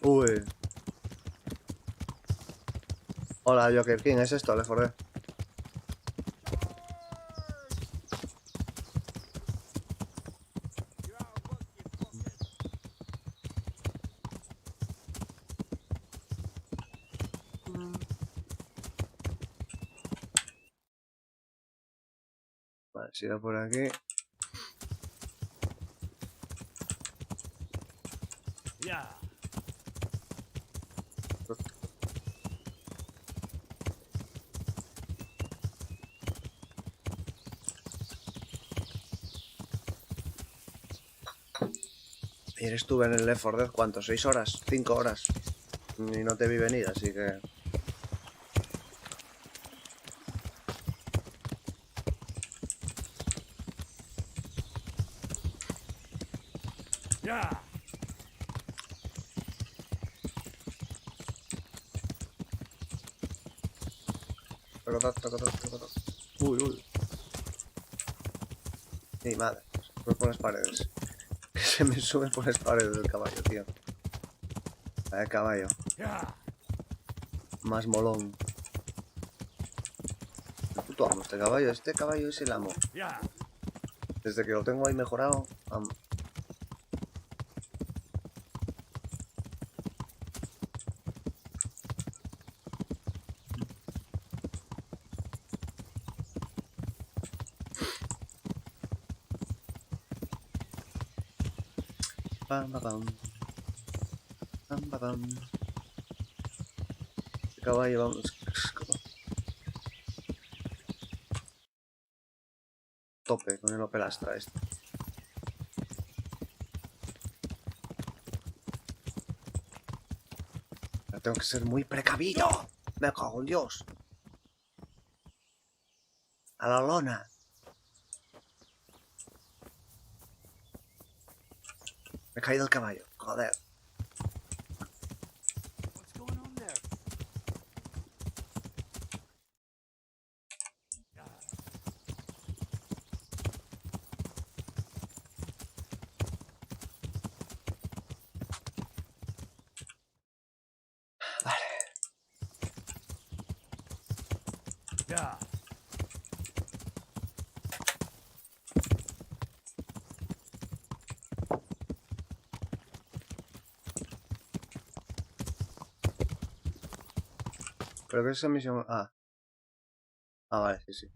Uy. Hola, Joker. ¿Quién es esto? Le forré. Vale, sigo por aquí. Ya. Ayer estuve en el Left 4 Dead, ¿cuánto? ¿6 horas? ¿5 horas? Y no te vi venir, así que... Ya. Uy, uy. Mi madre. Sube por las paredes. Que se me sube por las paredes del caballo, tío. El caballo. Ya. Más molón. El puto amo, este caballo. Este caballo es el amo. Ya. Desde que lo tengo ahí mejorado, amo. Pam, pam, pam. Pam, pam, pam. Este caballo, vamos. Tope con el opelastra este. Pero tengo que ser muy precavido. Me cago en Dios. A la lona. Me he caído el caballo. Joder. What's going on there? Ya. Pero que esa misión... Ah. Ah, vale, sí, sí.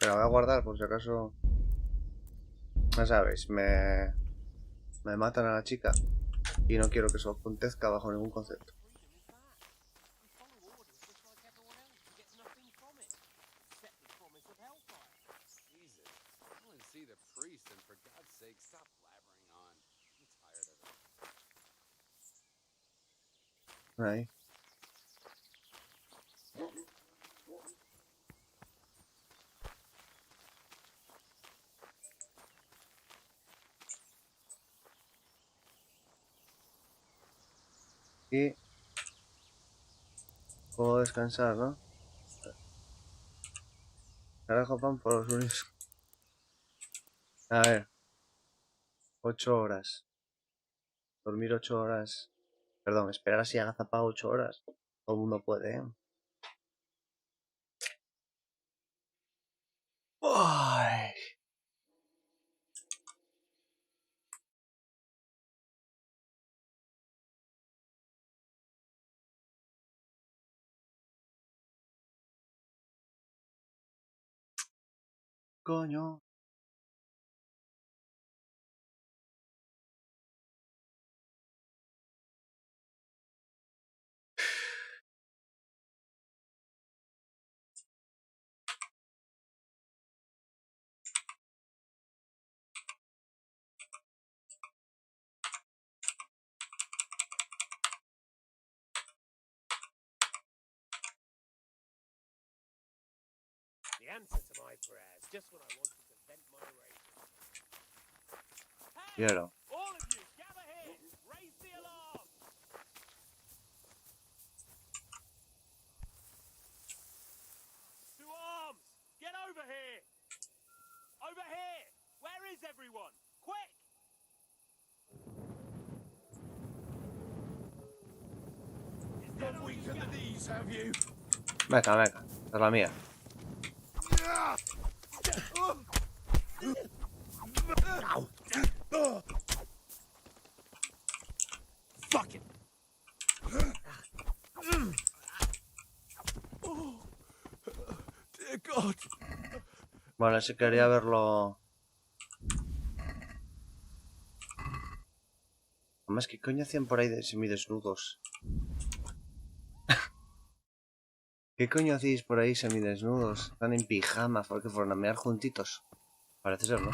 Pero voy a guardar por si acaso... Ya sabéis, me matan a la chica y no quiero que eso acontezca bajo ningún concepto. Ahí. Y puedo descansar, ¿no? Carajo, pan por los unis. A ver. 8 horas. Dormir 8 horas. Perdón, esperar así agazapado 8 horas. Todo el mundo puede, ¿eh? Ay. Coño. The answer to my prayers, just when I wanted to vent my rage. Quiero. All of you, gather here! Raise the alarm! To arms! Get over here! Over here! Where is everyone? Quick! Got weak at the knees, have you? Venga, venga. Es la mía. Fuck it. Dear God. Vale, si quería verlo. Además, ¿qué coño hacían por ahí de semidesnudos? ¿Qué coño hacéis por ahí semidesnudos? Están en pijama, porque fueron a mear juntitos. Parece ser, ¿no?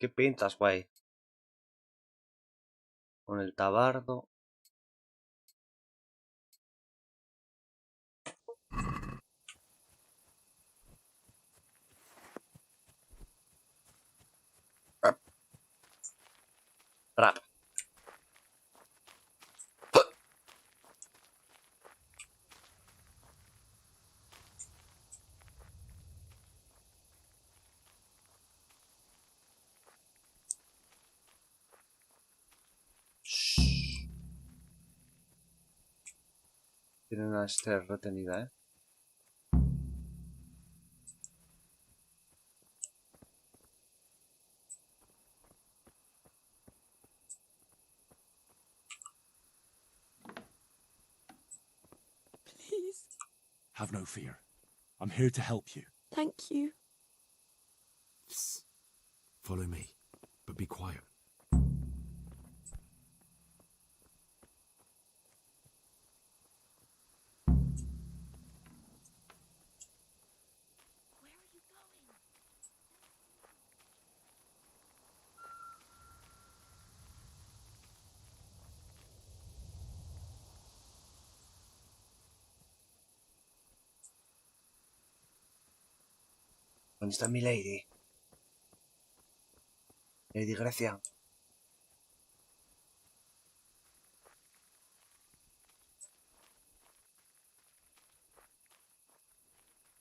¿Qué pintas, guay? Con el tabardo. Rap. Rap. Tiene una Esther retenida, ¿eh? Please. Have no fear. I'm here to help you. Thank you. Follow me, but be quiet. ¿Dónde está mi lady? Lady Gracia.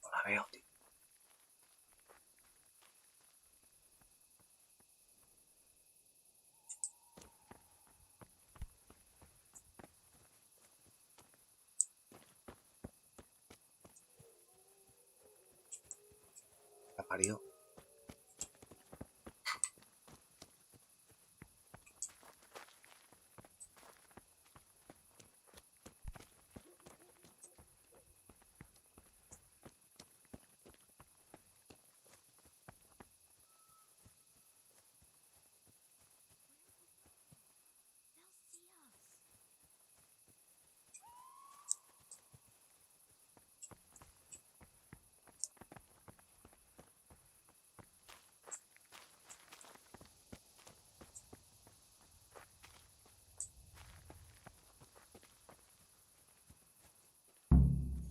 No la veo, tío. La parió.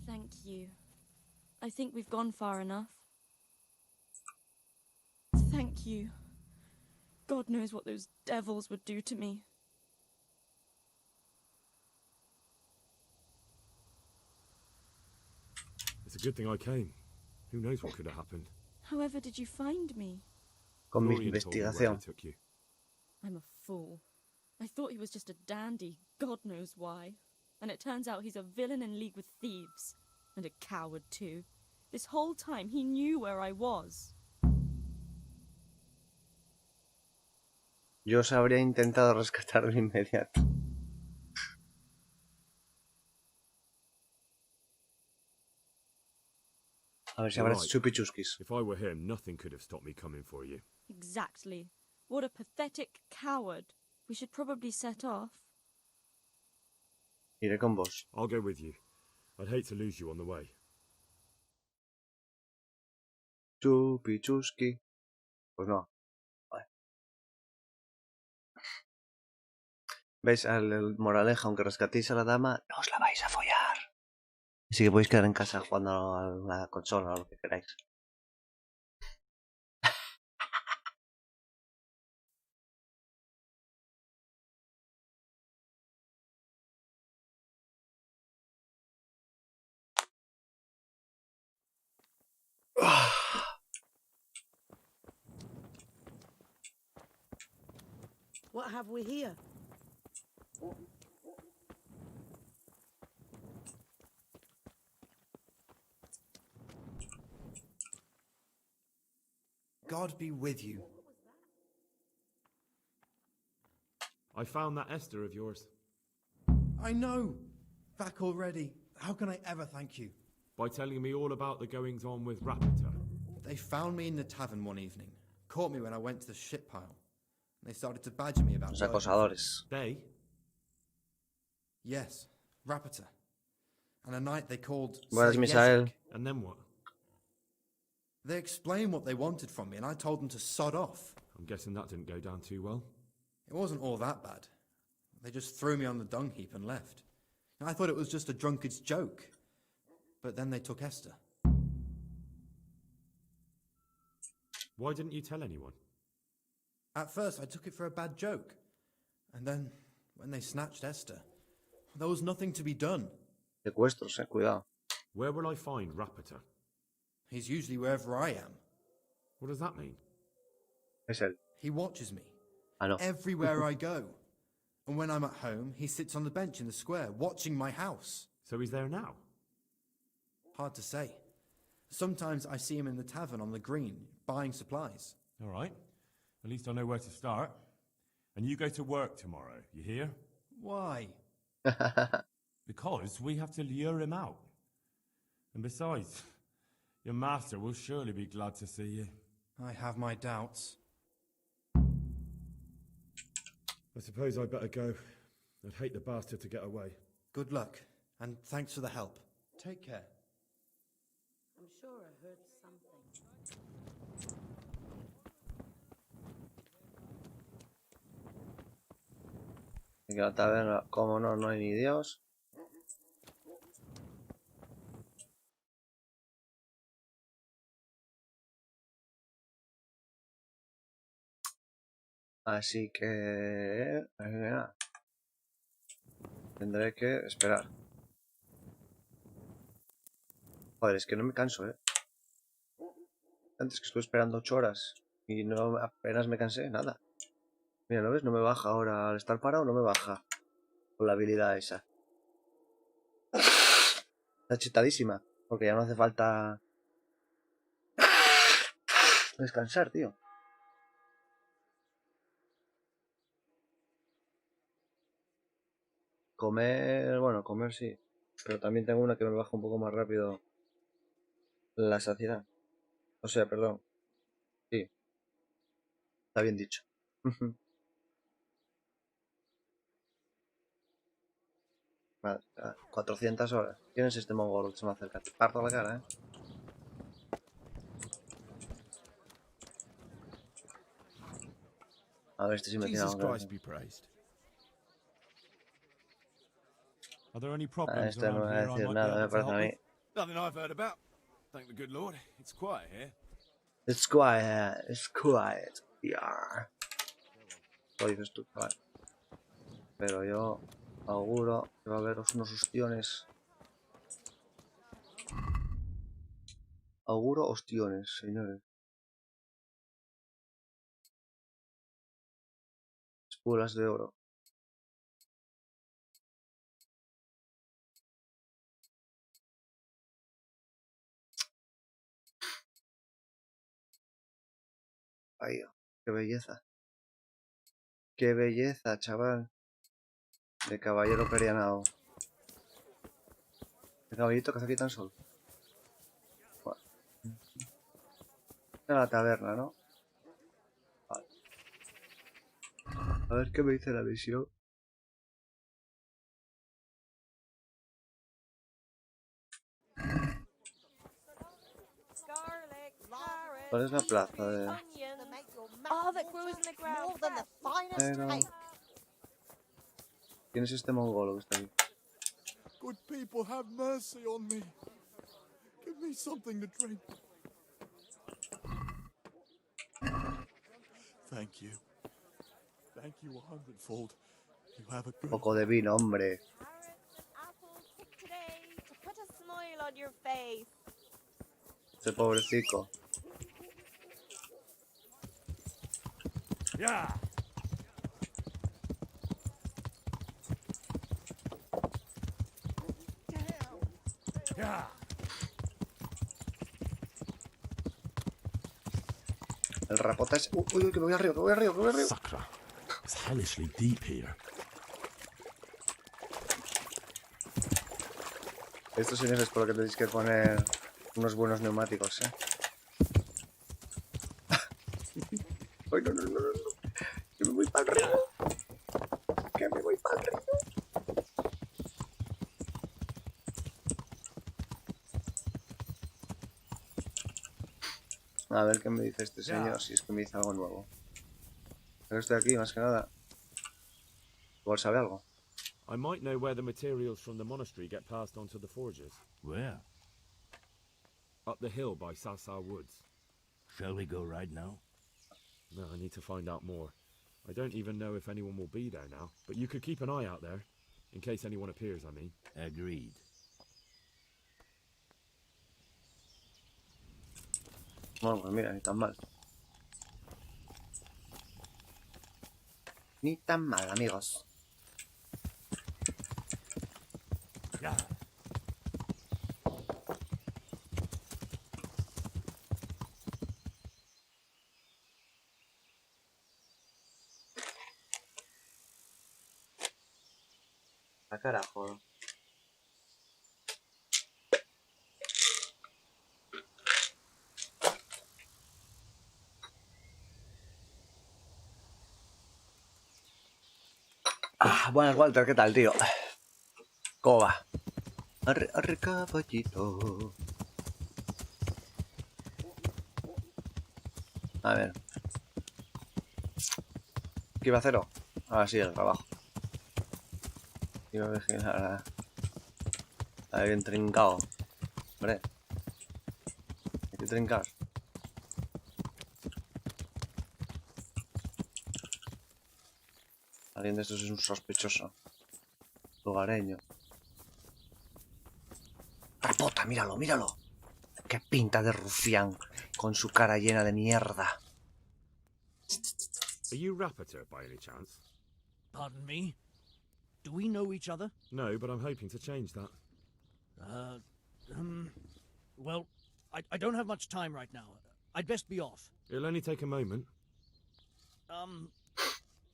Thank you. I think we've gone far enough. Thank you. God knows what those devils would do to me. It's a good thing I came. Who knows what could have happened? However did you find me? Con mi Florian told me where investigación. he took you. I'm a fool. I thought he was just a dandy, God knows why. And it turns out he's a villain in league with thieves. And a coward, too. This whole time he knew where I was. Yo os habría intentado rescatar de inmediato. A ver si habrá You're right. chupichusquis. If I were him, nothing could have stopped me coming for you. Exactly. What a pathetic coward. We should probably set off. Iré con vos. I'll go with you. I'd hate to lose you on the way. Chupichusqui. Pues no. Vale. ¿Veis? El moraleja, aunque rescatéis a la dama, no os la vais a follar. Así que podéis quedar en casa jugando a la consola o lo que queráis. What have we here? God be with you. I found that Esther of yours. I know. Back already. How can I ever thank you? By telling me all about the goings-on with Rapita. They found me in the tavern one evening. Caught me when I went to the ship pile. They started to badger me about Los acosadores. They? Yes, Rapita. And a night they called Buenas, Misael. And then what? They explained what they wanted from me, and I told them to sod off. I'm guessing that didn't go down too well. It wasn't all that bad. They just threw me on the dung heap and left. I thought it was just a drunkard's joke. But then they took Esther. Why didn't you tell anyone? At first, I took it for a bad joke. And then, when they snatched Esther, there was nothing to be done. Secuestros, cuidado. Where will I find Rapita? He's usually wherever I am. What does that mean? Es él. He watches me. Ah, no. Everywhere I go. And when I'm at home, he sits on the bench in the square, watching my house. So he's there now? Hard to say. Sometimes I see him in the tavern on the green, buying supplies. All right. At least I know where to start. And you go to work tomorrow, you hear? Why? Because we have to lure him out. And besides, your master will surely be glad to see you. I have my doubts. I suppose I'd better go. I'd hate the bastard to get away. Good luck, and thanks for the help. Take care. I'm sure I heard something. En la taberna, como no, no hay ni Dios. Así que... nada. Tendré que esperar. Joder, es que no me canso, ¿eh? Antes que estuve esperando 8 horas y no apenas me cansé, nada. Mira, ¿lo ves? No me baja ahora. Al estar parado no me baja. Con la habilidad esa. Está chetadísima. Porque ya no hace falta... descansar, tío. Comer... Bueno, comer sí. Pero también tengo una que me baja un poco más rápido la saciedad. O sea, perdón. Sí. Está bien dicho. Vale, 400 horas. ¿Quién es este mongol que se me acerca? Te parto la cara, ¿eh? A ver, este sí me tiene algo que Christ decir. be praised. Are there any A problems este no me around va a here I decir might be nada, me able to parece help a mí. with? Nothing I've heard about. Thank the good Lord. It's quiet here. It's quiet, it's quiet. Yeah. Lo dices tú, vale. Pero yo auguro que va a haber unos ostiones. Auguro ostiones, señores. Espuelas de oro. Ay, qué belleza. Qué belleza, chaval. De caballero perianao. El caballito que hace aquí tan solo. Bueno. En la taberna, ¿no? Vale. A ver qué me dice la visión. ¿Cuál es la plaza de...? All that grows in the ground. Pero... ¿Quién es este mongolo que está aquí? Good people, have mercy on me. Give me something to drink. Thank you. Thank you 100-fold. You have a Un good poco de vino, hombre. Put a smile on your face. Ese pobrecito. Yeah. Yeah. El rapota es... Uy, uy, que me voy arriba, que me voy arriba, que me voy arriba. Sakra. It's hellishly deep here. Esto, señores, es por lo que tenéis que poner unos buenos neumáticos, ¿eh? Ay, no, no, no, no, no. Que me voy para el río. Que me voy para el río. A ver qué me dice este señor, si es que me dice algo nuevo. Pero estoy aquí, más que nada. Igual sabe algo. I might know where the materials from the monastery get passed on to the forgers. Where? Up the hill by Sasar Woods. Shall we go right now? No, I need to find out more. I don't even know if anyone will be there now, but you could keep an eye out there. In case anyone appears, I mean. Agreed. Bueno, pues mira, ni tan mal. Ni tan mal, amigos. Yeah. A carajo. Buenas, Walter, ¿qué tal, tío? ¿Cómo va? Arre, arre, caballito. A ver. ¿Qué iba a hacerlo? Ahora sí, el trabajo. Iba a vigilar a bien trincado. Hombre. Hay que trincar. Alguien de estos es un sospechoso. Lugareño. ¡Rapota! ¡Míralo, míralo! ¡Qué pinta de rufián! Con su cara llena de mierda. Are you Rapiter by any chance? Pardon me? Do we know each other? No, but I'm hoping to change that. Well, I don't have much time right now. I'd best be off. It'll only take a moment.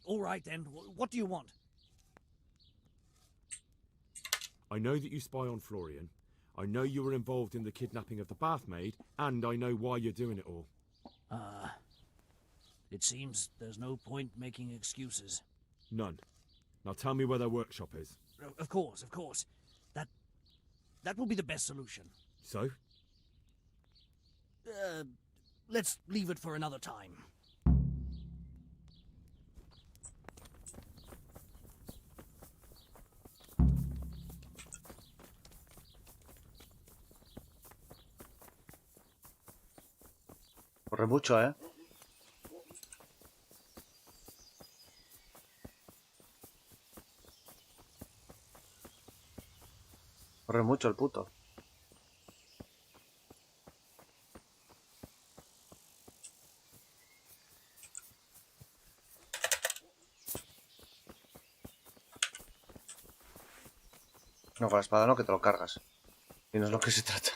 All right then. What do you want? I know that you spy on Florian. I know you were involved in the kidnapping of the bath maid, and I know why you're doing it all. It seems there's no point making excuses. None. Now tell me where their workshop is. Of course. That will be the best solution. So? Let's leave it for another time. Corre mucho, ¿eh? Corre mucho el puto. No, con la espada no, que te lo cargas. Y no es lo que se trata.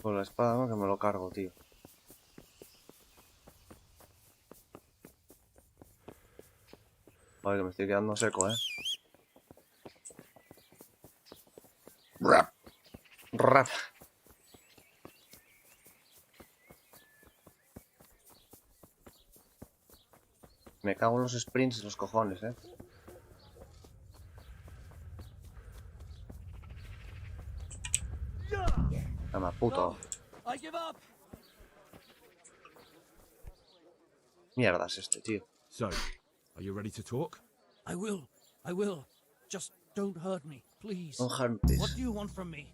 Con la espada no, que me lo cargo, tío. Joder, que me estoy quedando seco, Rap. Rap. Me cago en los sprints y los cojones, Toma, puto. Mierda es este, tío. So, are you ready to talk? I will. Just don't hurt me, please. Don't hurt me. What do you want from me?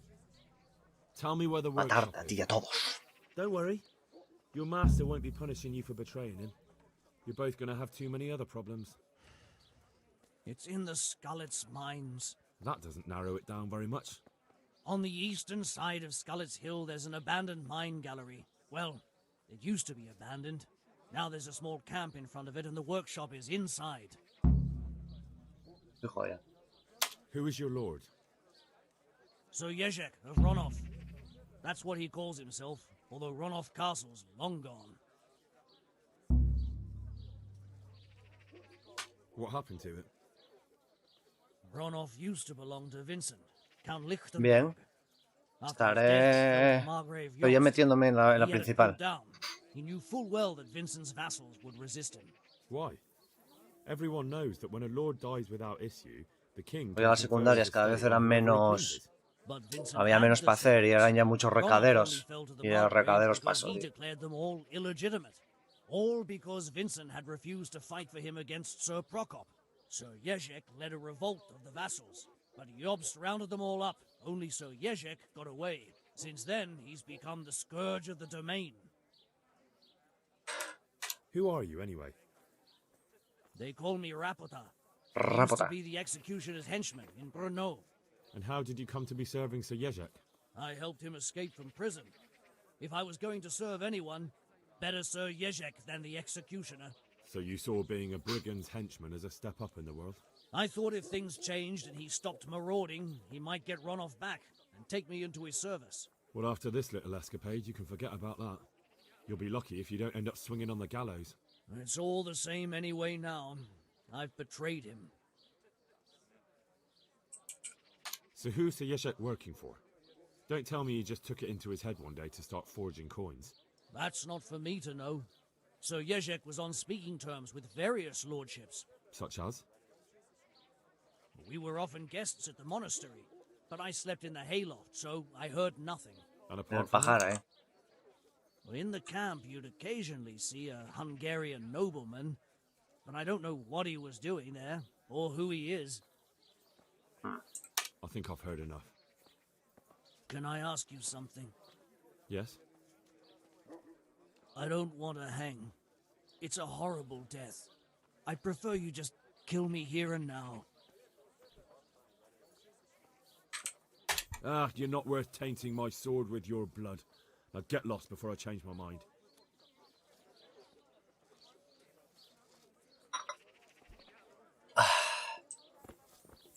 Tell me where the workshop Matarte a ti y a todos. Don't worry. Your master won't be punishing you for betraying him. You're both gonna have too many other problems. It's in the Skullet's mines. That doesn't narrow it down very much. On the eastern side of Skullet's Hill, there's an abandoned mine gallery. Well, it used to be abandoned. Now there's a small camp in front of it, and the workshop is inside. Who is your lord? Sir Jezek of Ronov. That's what he calls himself, although Ronov Castle's long gone. What happened to it? Ronov used to belong to Vincent, Count Lichtenberg. Bien. Estaré... Estoy ya metiéndome en la principal. He knew full well that Vincent's vassals would resist him. Why? Everyone knows that when a lord dies without issue, the king... Oye, las secundarias cada vez eran menos... Había menos para hacer y eran ya muchos recaderos. Y los recaderos paso, tío. All because Vincent had refused to fight for him against Sir Prokop. Sir Jezek led a revolt of the vassals, but Yobst rounded them all up. Only Sir Jezek got away. Since then, he's become the scourge of the domain. Who are you, anyway? They call me Rapota. Rapota. I used to be the executioner's henchman in Brno. And how did you come to be serving Sir Jezek? I helped him escape from prison. If I was going to serve anyone, better Sir Jezek than the executioner. So you saw being a brigand's henchman as a step up in the world? I thought if things changed and he stopped marauding, he might get Ronov back and take me into his service. Well, after this little escapade, you can forget about that. You'll be lucky if you don't end up swinging on the gallows. It's all the same anyway now. I've betrayed him. So who's Sir Jezek working for? Don't tell me he just took it into his head one day to start forging coins. That's not for me to know. Sir Jezek was on speaking terms with various lordships. Such as? We were often guests at the monastery, but I slept in the hayloft, so I heard nothing. And apart from that? Well, in the camp, you'd occasionally see a Hungarian nobleman, but I don't know what he was doing there, or who he is. I think I've heard enough. Can I ask you something? Yes? I don't want to hang. It's a horrible death. I prefer you just kill me here and now. Ah, you're not worth tainting my sword with your blood. Now get lost before I change my mind.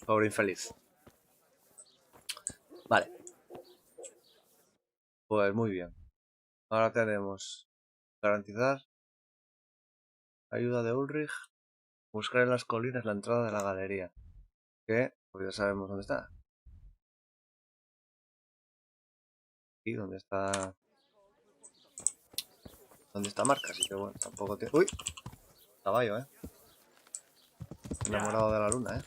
Pobre infeliz. Vale. Pues muy bien. Ahora tenemos garantizar ayuda de Ulrich, buscar en las colinas la entrada de la galería. Que pues ya sabemos dónde está. Y dónde está marca, así que bueno, tampoco tiene... ¡Uy! Caballo, enamorado de la luna,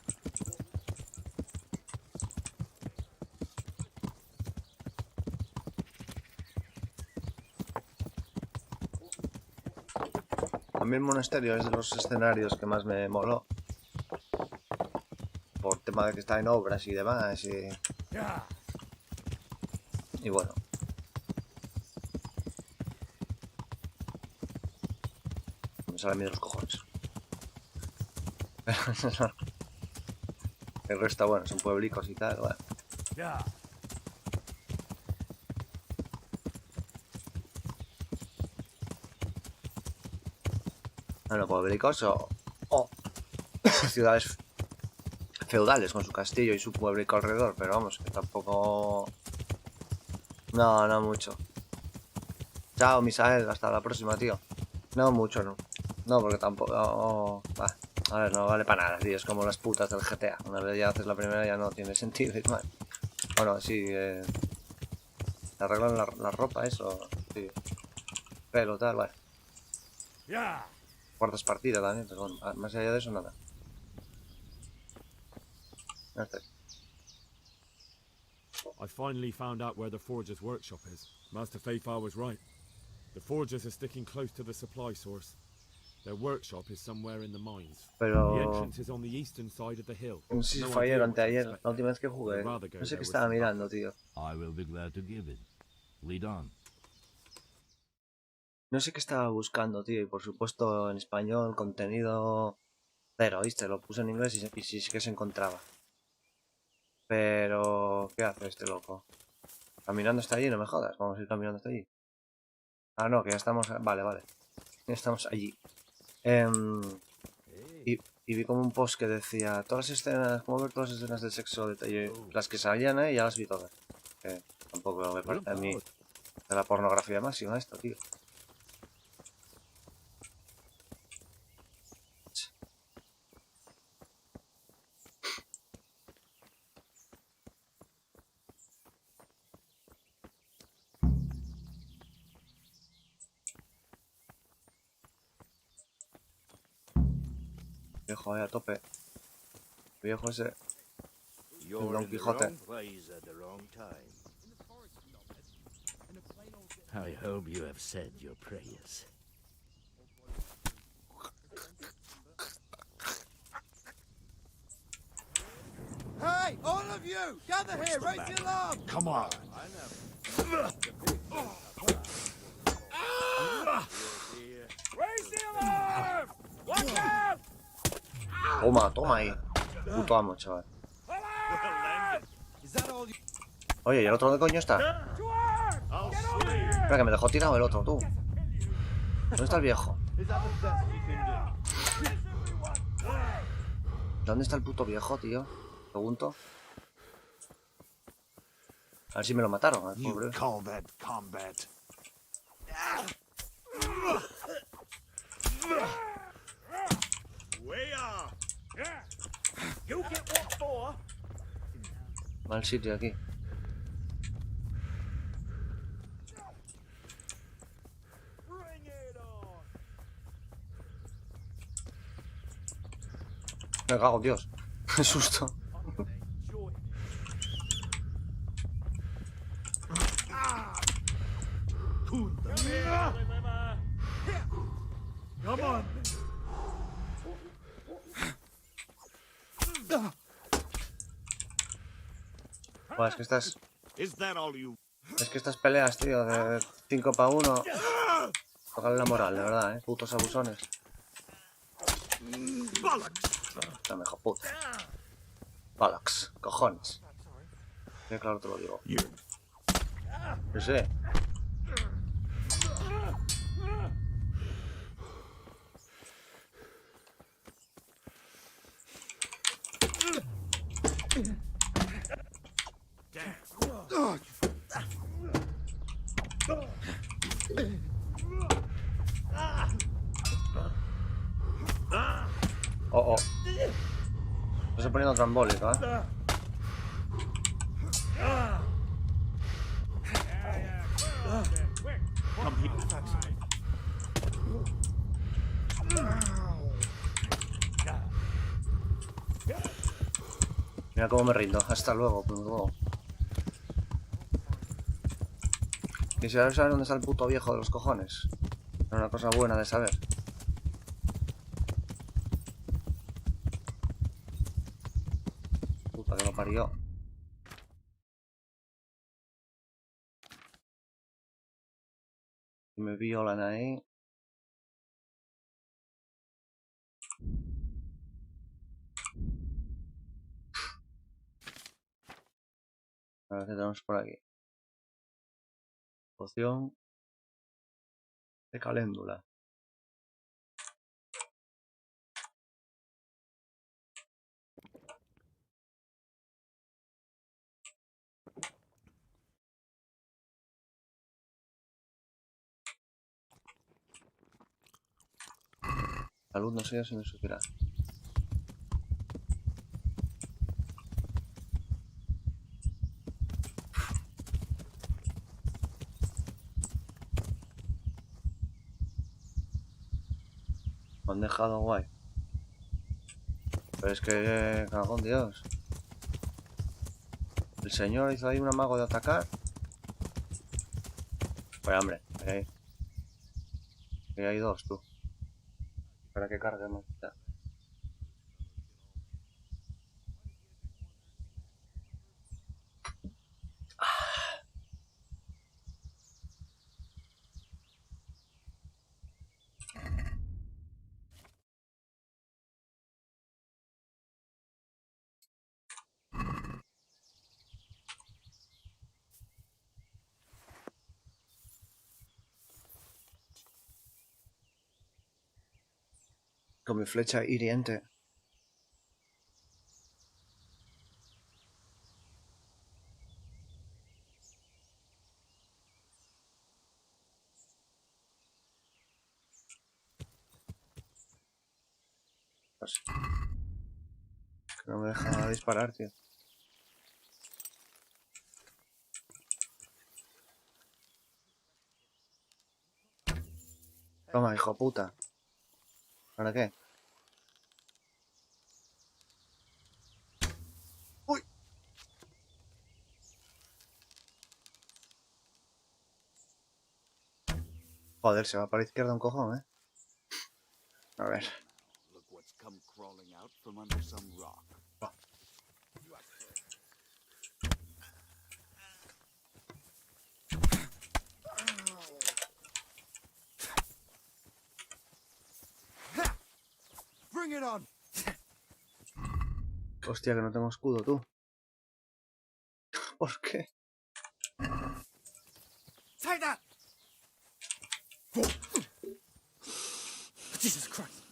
A mí el monasterio es de los escenarios que más me moló. Por tema de que está en obras y demás. Y bueno. Me sale a mí de los cojones. El resto, bueno, son pueblicos y tal, bueno. Bueno, pueblicos o ciudades feudales con su castillo y su pueblico alrededor, pero vamos, que tampoco... No mucho. Chao, Misael, hasta la próxima, tío. No mucho, no. No, porque tampoco... a ver, no vale para nada, tío, es como las putas del GTA. Una vez ya haces la primera ya no tiene sentido y mal. Bueno, sí, te arreglan la ropa, eso, sí. Pelo, tal, bueno. Guardas partida también, pero bueno, más allá de eso, nada. Ya está. I finally found out where the Forger's workshop is. Master Fayfar was right. The Forgers are sticking close to the supply source. Their workshop is somewhere in the mines. Pero... The entrance is on the eastern side of the hill. No sé si fue ayer o anteayer, la última vez que jugué. No sé qué estaba mirando, tío. I will be glad to give it. Lead on. No sé qué estaba buscando, tío, y por supuesto en español, contenido cero, ¿viste? Lo puse en inglés y sí que se encontraba. Pero... ¿qué hace este loco? Caminando hasta allí, no me jodas, vamos a ir caminando hasta allí. Ah, no, que ya estamos... Vale. Ya estamos allí. Y vi como un post que decía todas las escenas, cómo ver todas las escenas de sexo detalle, las que salían ya las vi todas. Tampoco me parece a mí de la pornografía máxima esto, tío. Viejo, a tope. Viejo ese. El Don Quijote. I hope you have said your prayers. Hey, all of you! Gather here! Raise the alarm! Come on! Raise the alarm! Watch out! Toma ahí. Puto amo, chaval. Oye, ¿y el otro dónde coño está? Espera, que me dejó tirado el otro, tú. ¿Dónde está el viejo? ¿Dónde está el puto viejo, tío? Pregunto. A ver si me lo mataron, al pobre. Mal sitio aquí. Me cago en Dios. Qué susto. Come on! Buah, es que estas peleas, tío, de 5 para 1. Tócale la moral, de verdad, putos abusones. Dame, hijo puta. Bollocks, cojones. Sí, claro, te lo digo. No sé. Oh, oh. Se está poniendo trambólico, Mira cómo me rindo. Hasta luego, pues luego. Quisiera saber dónde está el puto viejo de los cojones. Es una cosa buena de saber. Puta que lo parió. Y me violan ahí. A ver qué tenemos por aquí. Poción de caléndula. Salud no sé si me supiera. Me han dejado guay. Pero es que... cagón Dios. El señor hizo ahí un amago de atacar. Pues hombre, ahí hay dos, tú. Para que carguemos. Ya. Con mi flecha hiriente. Pues, que no me deja disparar, tío. Toma, hijo puta. ¿Para qué? ¡Uy! Joder, se va para la izquierda un cojón, A ver. Look what's come crawling out from under some rock. Bring it on. Hostia, que no tengo escudo, tú. ¿Por qué? Take that. Jesus Christ.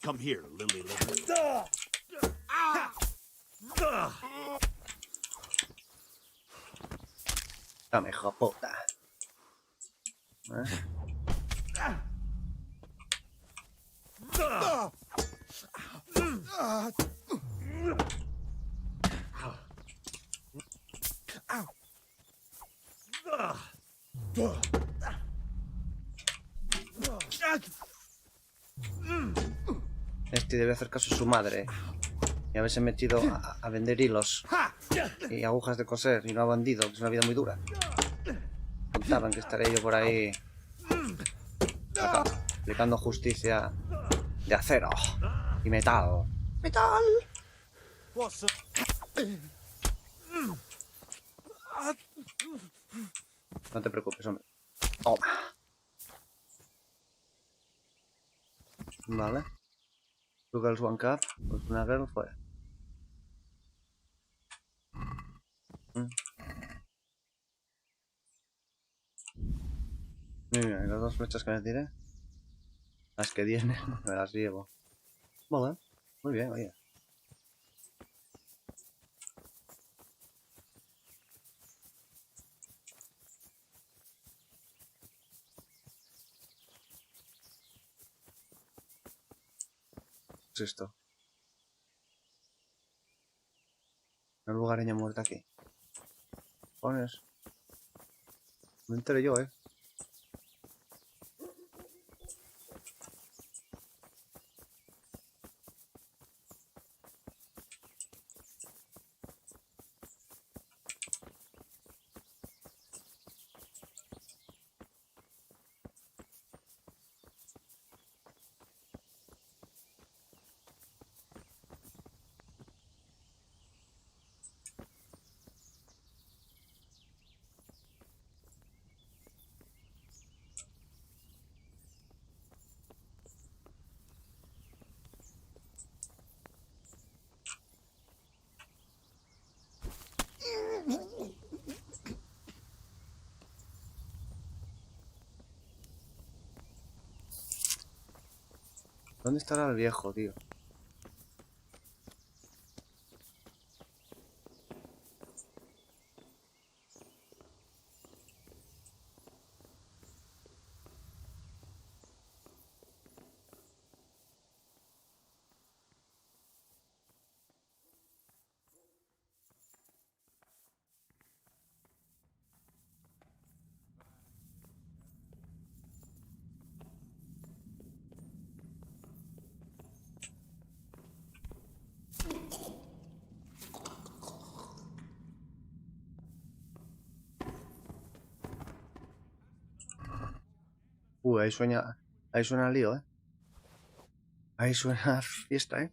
Come here, Lily Liver. Dame, hijo puta. Este debe hacer caso a su madre y haberse metido a vender hilos y agujas de coser y no a bandido, que es una vida muy dura. Contaban que estaré yo por ahí Acá, aplicando justicia de acero y metal. ¡Metal! No te preocupes, hombre. Toma. Vale. Two girls, one cup. Pues una girl fue. Mira, las dos flechas que me tiré. Las que tiene, me las llevo. Vale. Muy bien, oye. ¿Qué es esto? Una lugareña muerta aquí. Pones. Me enteré yo, ¿Dónde estará el viejo, tío? Ahí suena lío, Ahí suena fiesta,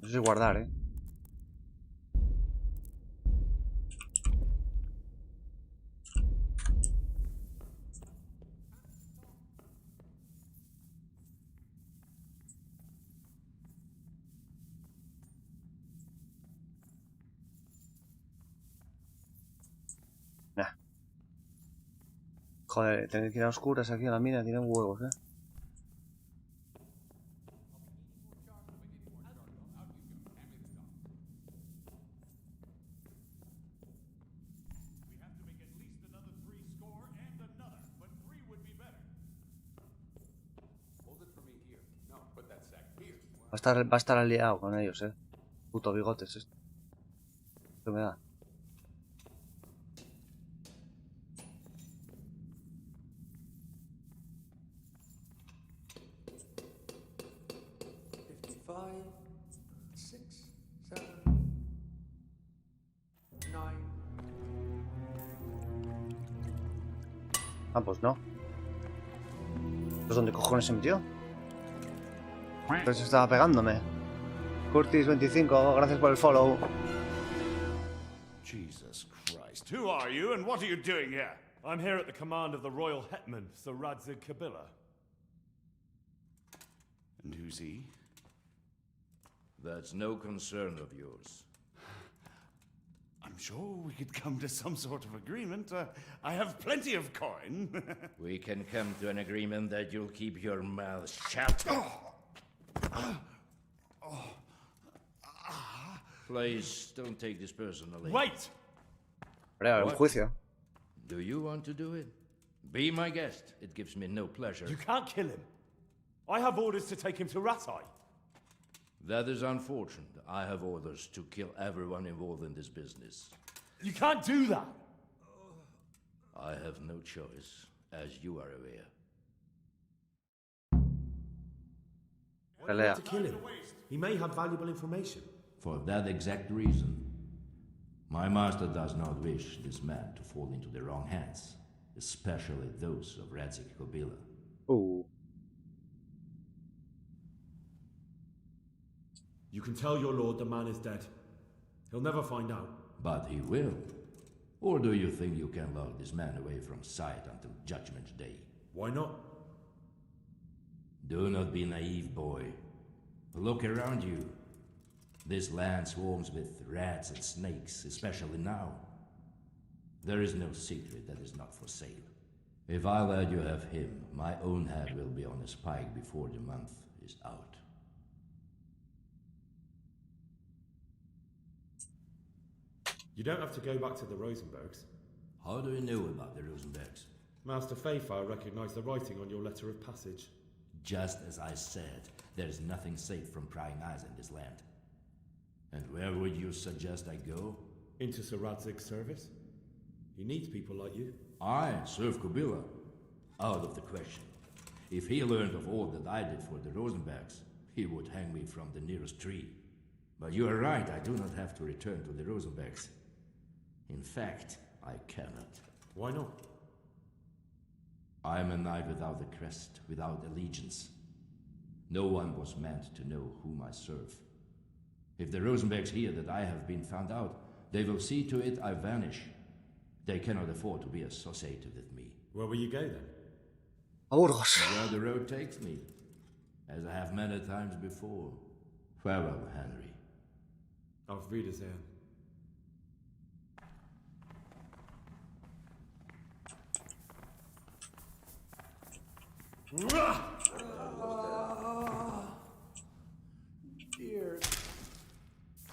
No sé si guardar, Nah. Joder, tener que ir a oscuras aquí a la mina tienen huevos, Va a estar aliado con ellos, Puto bigotes esto. ¿Qué me da? Ah, pues no. ¿Pues dónde cojones se metió? Pues estaba pegándome. Curtis25, gracias por el follow. Jesus Christ. Who are you and what are you doing here? I'm here at the command of the royal hetman, Sir Radzig Kabila. And who's he? That's no concern of yours. I'm sure we could come to some sort of agreement. I have plenty of coin. We can come to an agreement that you'll keep your mouth shut. Please, don't take this personally. Wait! Un juicio. Do you want to do it? Be my guest. It gives me no pleasure. You can't kill him. I have orders to take him to Ratai. That is unfortunate. I have orders to kill everyone involved in this business. You can't do that! I have no choice, as you are aware. Pelea. To kill him. He may have valuable information. For that exact reason, my master does not wish this man to fall into the wrong hands, especially those of Radzik Kobila. Ooh. You can tell your lord the man is dead. He'll never find out. But he will. Or do you think you can lock this man away from sight until Judgment Day? Why not? Do not be naive, boy. Look around you. This land swarms with rats and snakes, especially now. There is no secret that is not for sale. If I let you have him, my own head will be on a spike before the month is out. You don't have to go back to the Rosenbergs. How do you know about the Rosenbergs? Master Fayfire recognized the writing on your letter of passage. Just as I said, there is nothing safe from prying eyes in this land. And where would you suggest I go? Into Sir Radzig's service. He needs people like you. I serve Kobila. Out of the question. If he learned of all that I did for the Rosenbergs, he would hang me from the nearest tree. But you are right, I do not have to return to the Rosenbergs. In fact, I cannot. Why not? I am a knight without a crest, without allegiance. No one was meant to know whom I serve. If the Rosenbergs hear that I have been found out, they will see to it I vanish. They cannot afford to be associated with me. Where will you go then? Burgos. Where the road takes me, as I have many times before. Farewell, Henry. Auf Wiedersehen.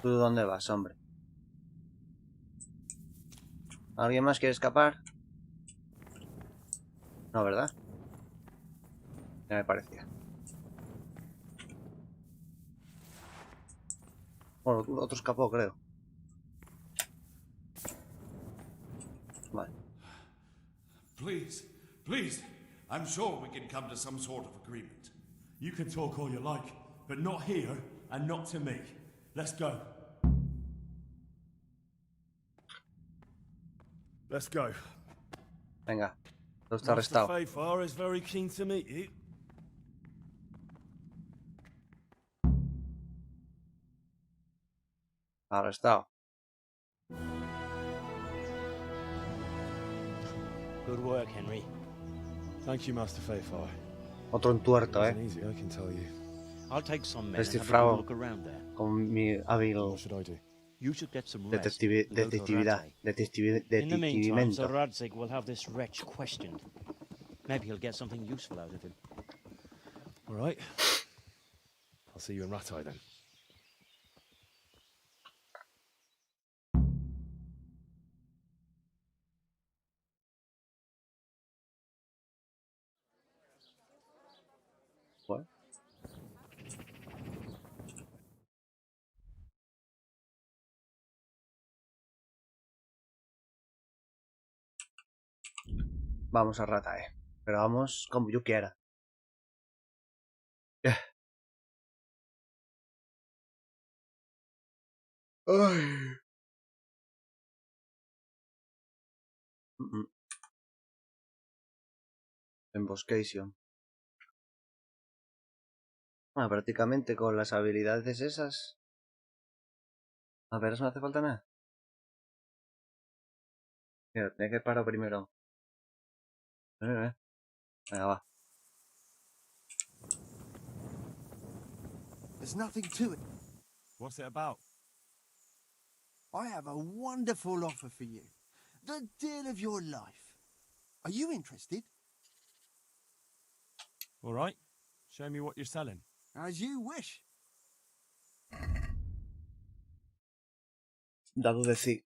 ¿Tú dónde vas, hombre? ¿Alguien más quiere escapar? No, ¿verdad? Ya me parecía. Bueno, otro escapó, creo. Vale. Please, please. I'm sure we can come to some sort of agreement. You can talk all you like, but not here and not to me. Let's go. Let's go. Venga, no está arrestado. Master Fayfire is very keen to meet you. Arrestado. Good work, Henry. Thank you, Master Fayfire. Otro entuerto, It wasn't easy, I can tell you. I'll take some men and have a Descifrado good look around there. con mi hábil What should I do? You should get some rest. and go to detectividad. Radzig. In the meantime, Sir Detectivimento. Radzig will have this wretch questioned. Maybe he'll get something useful out of him. All right. I'll see you in Ratai then. What? Vamos a Ratae. Pero vamos como yo quiera. Ay. Emboscation. Ah, prácticamente con las habilidades esas. A ver, eso no hace falta nada. Mira, tenía que parar primero. Venga, va. There's nothing to it. What's it about? I have a wonderful offer for you. The deal of your life. Are you interested? All right. Show me what you're selling. As you wish. Dado de sí.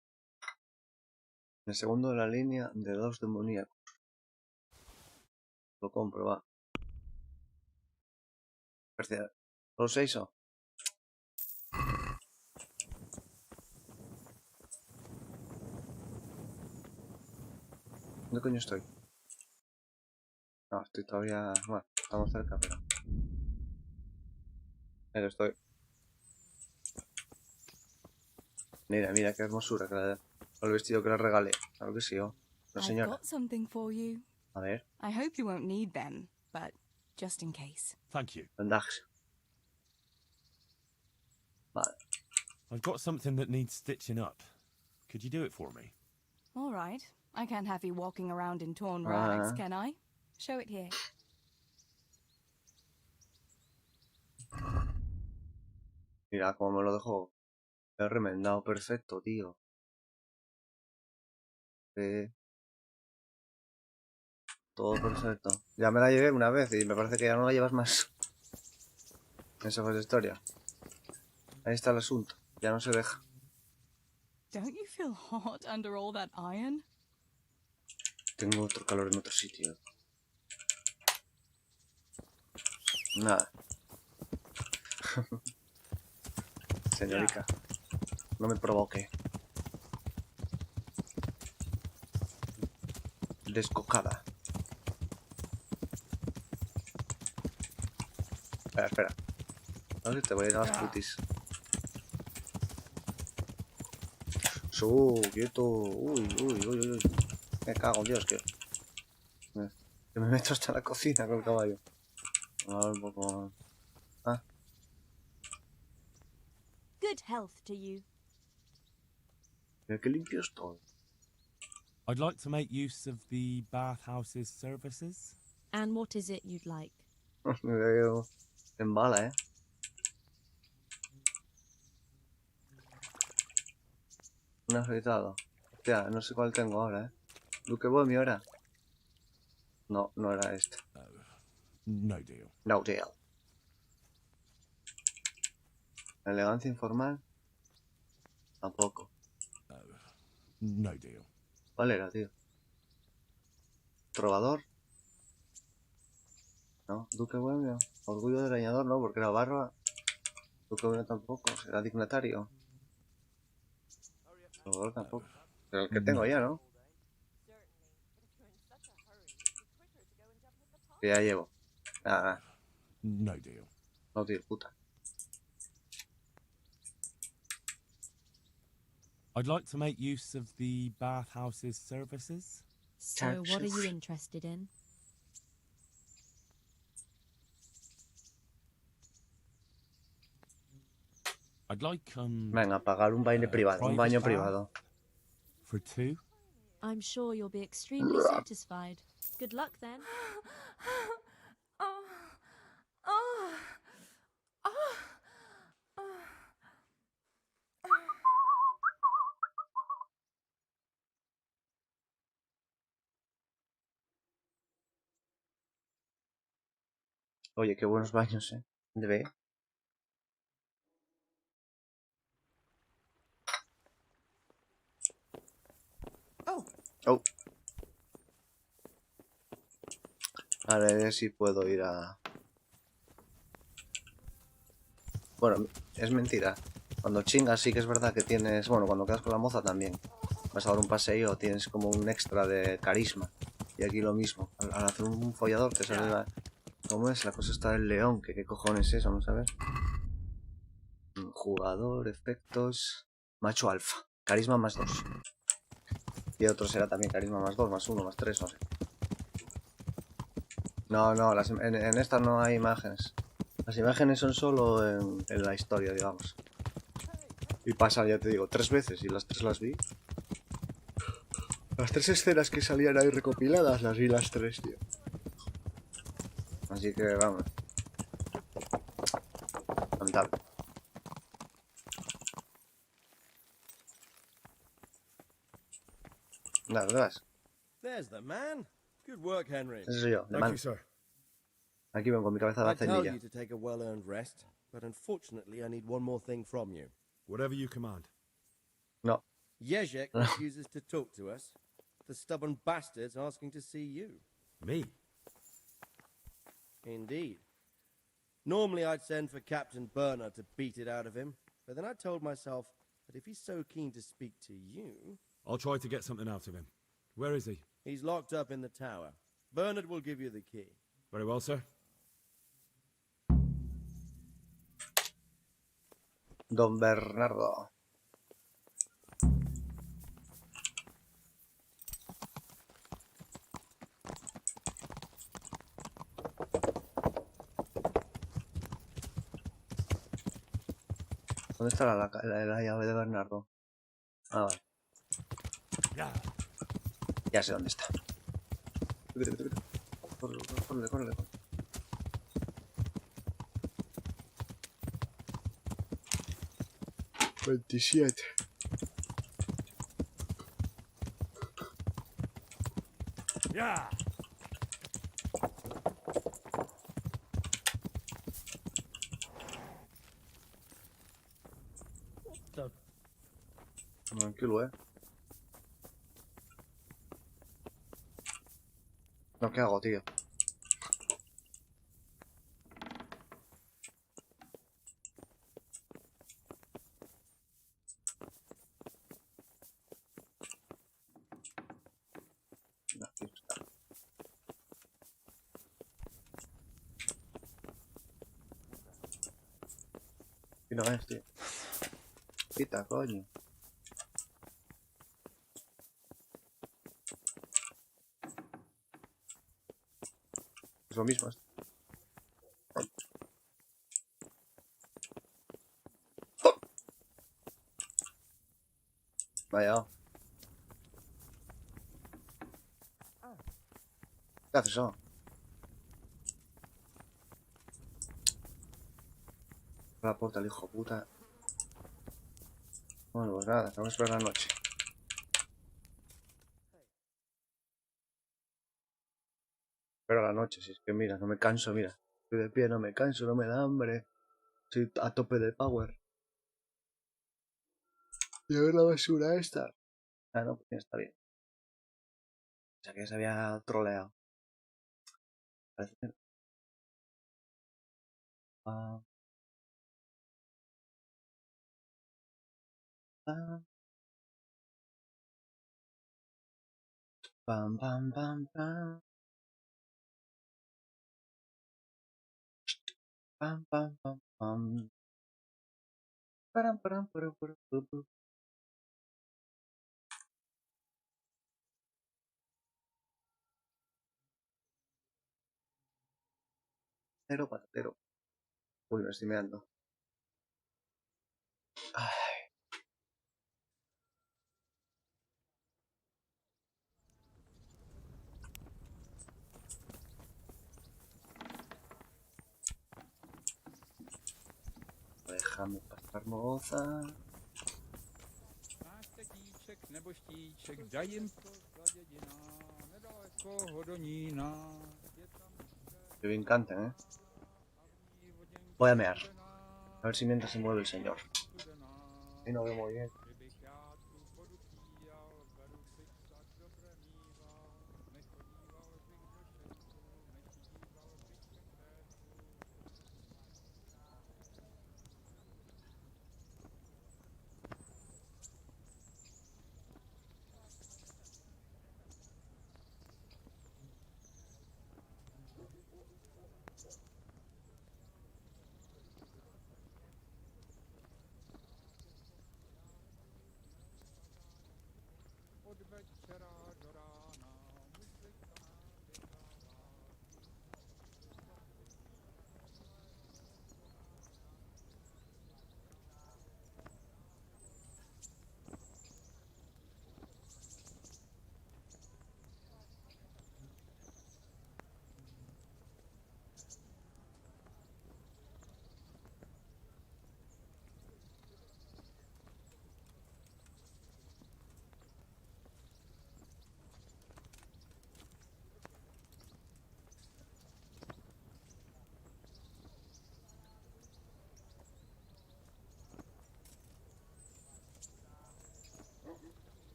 El segundo de la línea de 2 demoníacos. Lo compro, va. ¿Lo sé eso? ¿Dónde coño estoy? No, estoy todavía... Bueno, estamos cerca, pero... Ahí estoy. Mira, mira qué hermosura el vestido que le regalé. Claro que sí, oh. La I've señora. got something for you. A ver. I hope you won't need them, but just in case. Thank you. Vendajes. Vale. I've got something that needs stitching up. Could you do it for me? All right. I can't have you walking around in torn rags, can I? Show it here. Mira cómo me lo dejó. He remendado perfecto, tío. Todo perfecto. Ya me la llevé una vez y me parece que ya no la llevas más. Esa fue la historia. Ahí está el asunto. Ya no se deja. Don't you feel hot under all that iron? Tengo otro calor en otro sitio. Nada. Señorica, no me provoque. Descocada. Espera, espera. No sé, te voy a ir a las putis. Quieto. Uy, uy, uy, uy. Me cago en Dios, que me meto hasta la cocina con el caballo. A ver, un poco. Ah. Good health to you. Mira qué limpio estoy. I'd like to make use of the bathhouse's services. And what is it you'd like? Me veo en bala, ¿eh? Un afeitado. Hostia, no sé cuál tengo ahora, ¿eh? Duque Bohemio era. No, no era este. No deal. No deal. Elegancia informal. Tampoco. No deal. ¿Cuál era, tío? Trovador. No, Duque Bohemio. Orgullo de leñador, no, porque era barba. Duque Bohemio tampoco. Era dignatario. Trovador tampoco. Pero el que tengo ya, ¿no? Que ya llevo. Nada. No deal. No, tío, puta. I'd like to make use of the bathhouse's services. So what are you interested in? I'd like Venga, pagar un baile privado, un baño privado. For two? I'm sure you'll be extremely satisfied. Good luck then. Oye, qué buenos baños, ¿eh? Debe. Oh. A ver si puedo ir a... Bueno, es mentira. Cuando chingas sí que es verdad que tienes... Bueno, cuando quedas con la moza también. Vas a dar un paseo, tienes como un extra de carisma. Y aquí lo mismo. Al hacer un follador te sale la... ¿Cómo es? La cosa está del león. ¿Qué cojones es eso? Vamos a ver. Jugador, efectos... Macho alfa. Carisma más 2. Y otro será también carisma más 2, más 1, más 3, no sé. No, en esta no hay imágenes. Las imágenes son solo en la historia, digamos. Y pasa, ya te digo, 3 veces y las 3 las vi. Las 3 escenas que salían ahí recopiladas las vi las 3, tío. Así que vamos. Lamentable. ¿Dónde vas? There's the man. Good work, Henry. Ese soy yo, de man. Aquí vengo con mi cabeza de I tell cenilla. you to take a well-earned rest, but unfortunately I need one more thing from you. Whatever you command. No. Jezek refuses to talk to us. The stubborn bastard's asking to see you. Me? Indeed. Normally I'd send for Captain Bernard to beat it out of him, but then I told myself that if he's so keen to speak to you... I'll try to get something out of him. Where is he? He's locked up in the tower. Bernard will give you the key. Very well, sir. Don Bernardo. ¿Dónde está la llave de Bernardo? Ah, vale. Ya sé dónde está. Corre, corre. 27. Ya. Tranquilo, No, ¿qué hago, tío? No, aquí está. Y no es, tío. Quita, coño. Es lo mismo esto. Vaya. ¿Qué haces eso? La puerta, el hijo de puta. Bueno, pues nada, tengo que esperar la noche. Espero la noche, si es que mira, no me canso, mira. Estoy de pie, no me canso, no me da hambre. Estoy a tope de power. Y a ver la basura esta. Ah, no, pues ya está bien. O sea que se había troleado. Parece que... Ah, ah. Pam, pam, pam, pam. Pam, pam, pam, pam. Param, param, param, param, param. Cero patatero. Uy, me estoy meando. Ay. Déjame pasar, moza. Máte díček nebo štíček, daj jim to za dědina, nedaleko Hodonína. Que bien canten, Voy a mear. A ver si mientras se mueve el señor. Y no veo muy bien. Od večera do rána muzika nám vyhrává.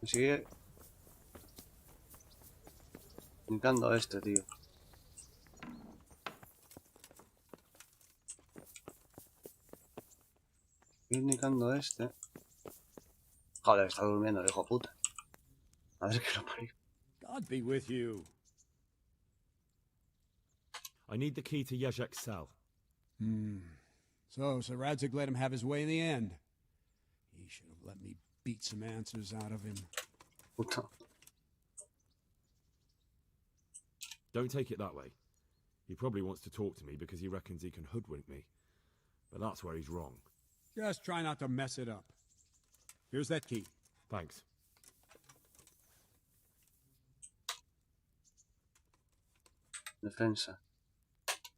Me sigue indicando este, tío. Sigue indicando este. Joder, está durmiendo el hijo puta. A ver qué lo parió. God be with you. I need the key to Yezhek's cell. So Radzik let him have his way in the end. He should have let me beat some answers out of him. Puta. Don't take it that way. He probably wants to talk to me because he reckons he can hoodwink me. But that's where he's wrong. Just try not to mess it up. Here's that key. Thanks. Defensa.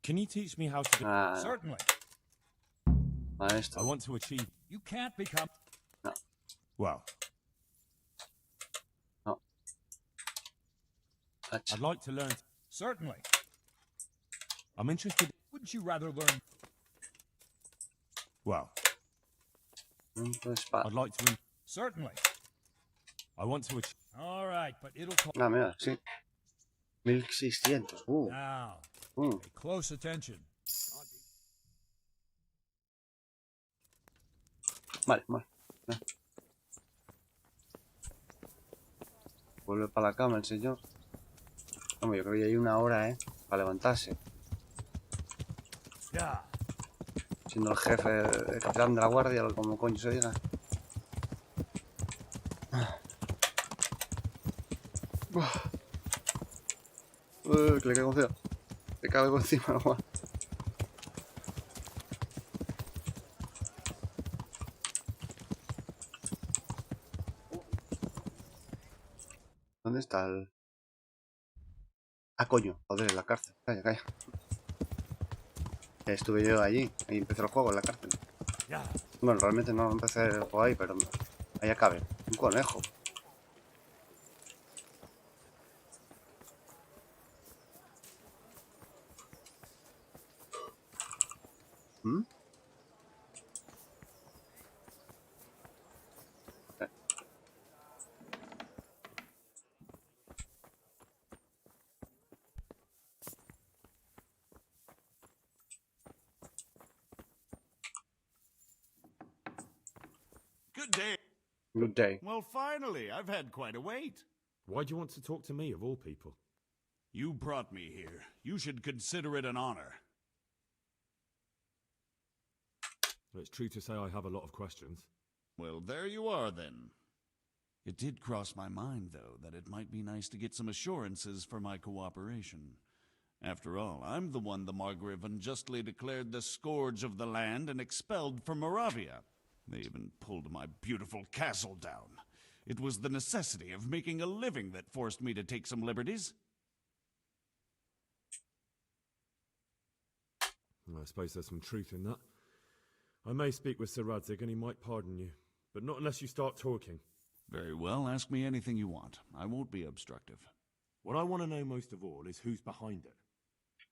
Can you teach me how to... Ah, no. Certainly. Maestro. I want to achieve... You can't become... No. Well. No. I'd like to learn... Certainly. I'm interested... Wouldn't you rather learn... Well. I'd like to... Certainly. I want to achieve... All right, but it'll... Ah, mira, sí. 1600. Now, pay close attention. Vale, vale. Vuelve para la cama el señor. Hombre, yo creo que hay una hora, para levantarse. Ya. Siendo el jefe, el capitán de la guardia, o como coño se diga. Que le caigo encima. Le caigo encima, Juan. ¿Dónde está el...? Ah, coño, joder, en la cárcel. Calla, calla. Estuve yo allí, ahí empecé el juego en la cárcel. Bueno, realmente no empecé el juego ahí, pero ahí acabé. Un conejo. Good day. Good day. Well, finally, I've had quite a wait. Why do you want to talk to me, of all people? You brought me here. You should consider it an honor. It's true to say I have a lot of questions. Well, there you are, then. It did cross my mind, though, that it might be nice to get some assurances for my cooperation. After all, I'm the one the Margrave unjustly declared the scourge of the land and expelled from Moravia. They even pulled my beautiful castle down. It was the necessity of making a living that forced me to take some liberties. I suppose there's some truth in that. I may speak with Sir Radzik and he might pardon you, but not unless you start talking. Very well, ask me anything you want. I won't be obstructive. What I want to know most of all is who's behind it.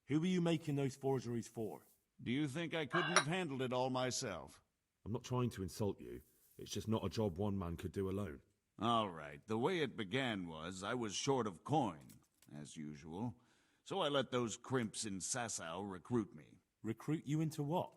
Who are you making those forgeries for? Do you think I couldn't have handled it all myself? I'm not trying to insult you. It's just not a job one man could do alone. All right. The way it began was I was short of coin, as usual. So I let those crimps in Sasau recruit me. Recruit you into what?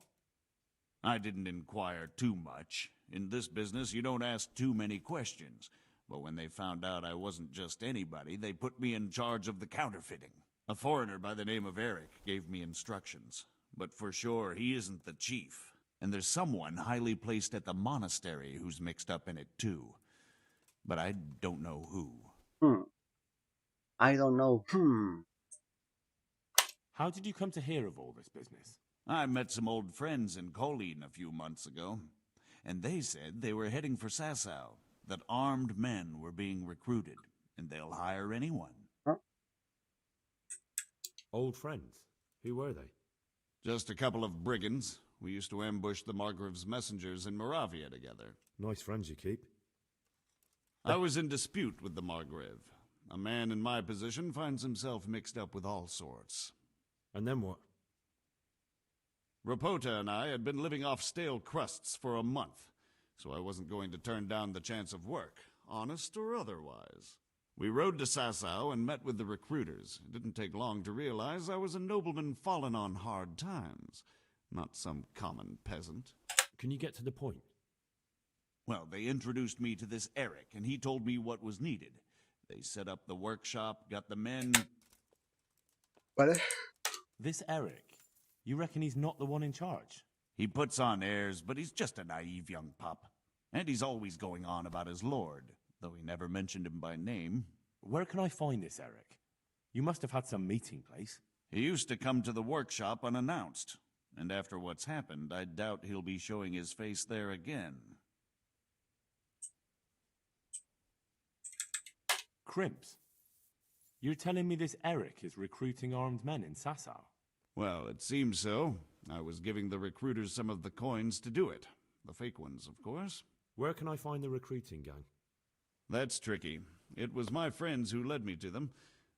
I didn't inquire too much. In this business, you don't ask too many questions. But when they found out I wasn't just anybody, they put me in charge of the counterfeiting. A foreigner by the name of Eric gave me instructions. But for sure, he isn't the chief. And there's someone highly placed at the monastery who's mixed up in it too. But I don't know who. I don't know. How did you come to hear of all this business? I met some old friends in Colleen a few months ago, and they said they were heading for Sasau, that armed men were being recruited, and they'll hire anyone. Huh? Old friends? Who were they? Just a couple of brigands. We used to ambush the Margrave's messengers in Moravia together. Nice friends you keep. I was in dispute with the Margrave. A man in my position finds himself mixed up with all sorts. And then what? Rapota and I had been living off stale crusts for a month, so I wasn't going to turn down the chance of work. honest or otherwise. We rode to Sasau and met with the recruiters. It didn't take long to realize I was a nobleman fallen on hard times, not some common peasant. Can you get to the point? Well, they introduced me to this Eric, and he told me what was needed. They set up the workshop, got the men... Vale. This Eric, you reckon he's not the one in charge? He puts on airs, but he's just a naive young pup. And he's always going on about his lord, though he never mentioned him by name. Where can I find this Eric? You must have had some meeting place. He used to come to the workshop unannounced, and after what's happened, I doubt he'll be showing his face there again. Crimps? You're telling me this Eric is recruiting armed men in Sasau? Well, it seems so. I was giving the recruiters some of the coins to do it. The fake ones, of course. Where can I find the recruiting gang? That's tricky. It was my friends who led me to them.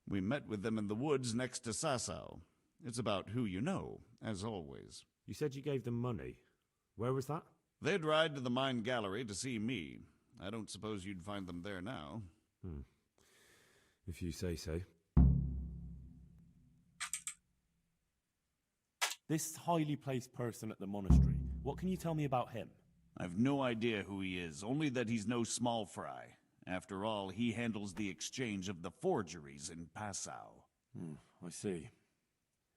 We met with them in the woods next to Sasau. It's about who you know, as always. You said you gave them money. Where was that? They'd ride to the mine gallery to see me. I don't suppose you'd find them there now. If you say so. This highly placed person at the monastery, what can you tell me about him? I've no idea who he is, only that he's no small fry. After all, he handles the exchange of the forgeries in Passau. I see.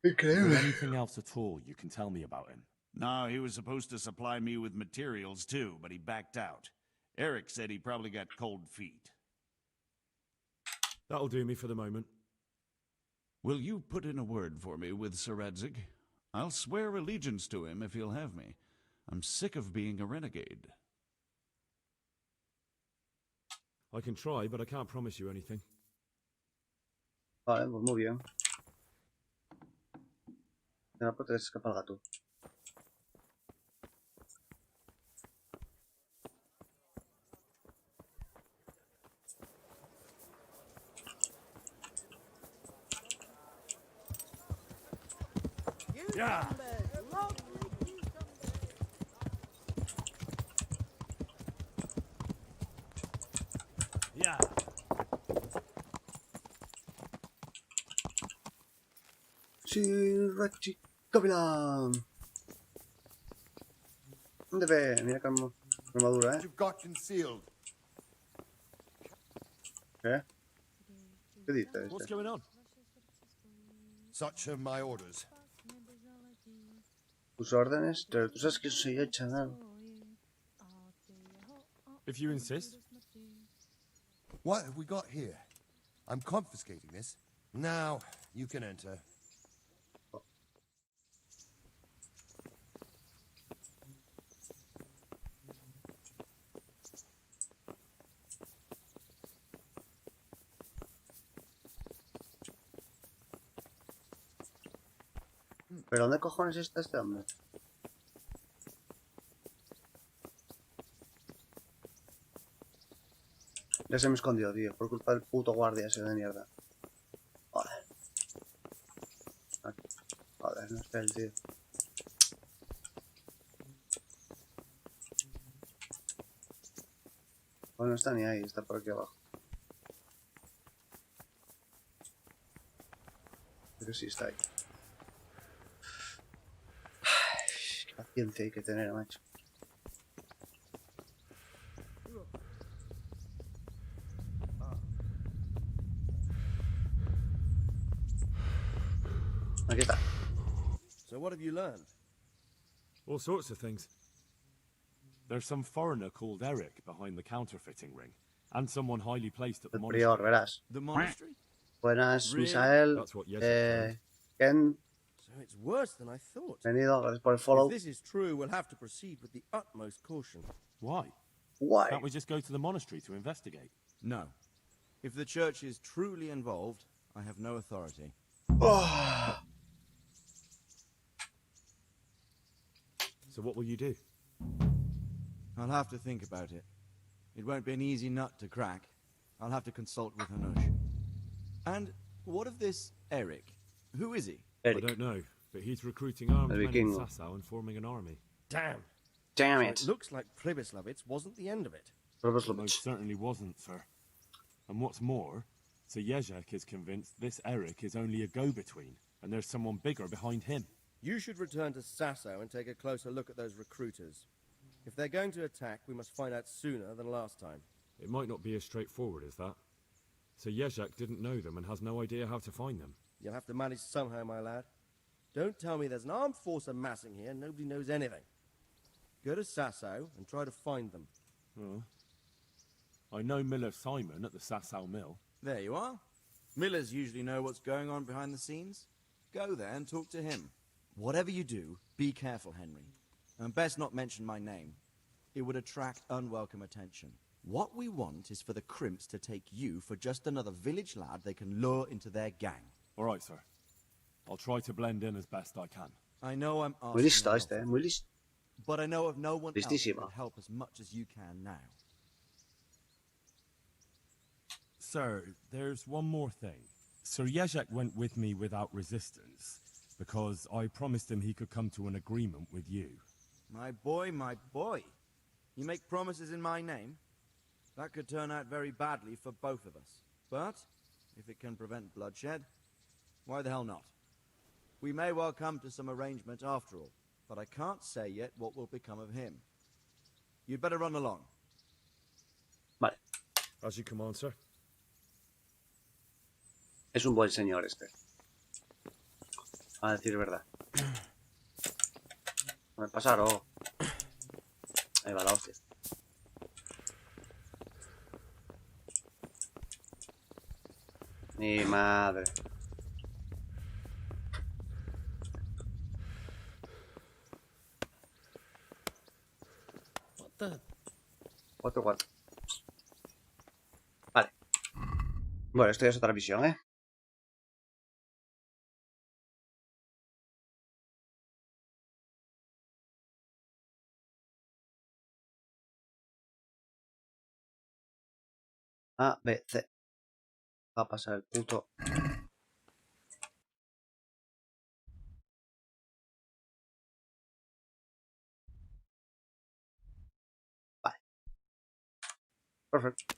Okay. Is there anything else at all you can tell me about him? No, he was supposed to supply me with materials too, but he backed out. Eric said he probably got cold feet. That'll do me for the moment. Will you put in a word for me with Sir Radzig? I'll swear allegiance to him if he'll have me. I'm sick of being a renegade. I can try, but I can't promise you anything. Vale, pues muy bien. Ahora pues te escapa el gato. Yeah. Yeah. Sí, Rachi, Kabila. ¿Dónde ve? Mira qué armadura, You've got concealed. ¿Qué? ¿Qué dices? What's going on? Such are my orders. Tus órdenes, pero tú sabes que soy yo, chaval. If you insist. What have we got here? I'm confiscating this. Now, you can enter. ¿Pero dónde cojones está este hombre? Ya se me escondió, tío, por culpa del puto guardia ese de mierda. Joder. Joder, no está el tío. Bueno, no está ni ahí, está por aquí abajo. Pero sí está ahí. Qué paciencia hay que tener, macho. Aquí está. So what have you learned? All sorts of things. There's some foreigner called Eric behind the counterfeiting ring, and someone highly placed at the El monastery. prior, verás. The monastery? Buenas, Really? Misael. That's what Yezek Ken, So it's worse than I thought. venido, gracias por el follow. If this is true, we'll have to proceed with the utmost caution. Why? Why? Can't we just go to the monastery to investigate? No. If the church is truly involved, I have no authority. So what will you do? I'll have to think about it. It won't be an easy nut to crack. I'll have to consult with Hanush. And what of this Eric? Who is he? I don't know, but he's recruiting armed El men in vikingo. Sasau and forming an army. Damn. Damn So it. it looks like Pribyslavitz wasn't the end of it. Most certainly wasn't, sir. And what's more, Sir Jezek is convinced this Eric is only a go-between, and there's someone bigger behind him. You should return to Sasso and take a closer look at those recruiters. If they're going to attack, we must find out sooner than last time. It might not be as straightforward as that. Sir Jezek didn't know them and has no idea how to find them. You'll have to manage somehow, my lad. Don't tell me there's an armed force amassing here and nobody knows anything. Go to Sasso and try to find them. Oh. I know Miller Simon at the Sasau Mill. There you are. Millers usually know what's going on behind the scenes. Go there and talk to him. Whatever you do, be careful, Henry. And best not mention my name. It would attract unwelcome attention. What we want is for the crimps to take you for just another village lad they can lure into their gang. All right, sir. I'll try to blend in as best I can. I know I'm asking Muy listo este, muy listo. but I know of no one else who Listísimo. can help as much as you can now. Sir, there's one more thing. Sir Jezek went with me without resistance, because I promised him he could come to an agreement with you. My boy, my boy. You make promises in my name? That could turn out very badly for both of us. But, if it can prevent bloodshed, why the hell not? We may well come to some arrangement after all, but I can't say yet what will become of him. You'd better run along. Vale. As you command, sir. Es un buen señor este. A decir verdad. No me pasaron. Ahí va la hostia. Mi madre. Otro cuarto. Vale. Bueno, esto ya es otra visión, ¿eh? A, B, C. Va a pasar el puto. Vale. Perfecto.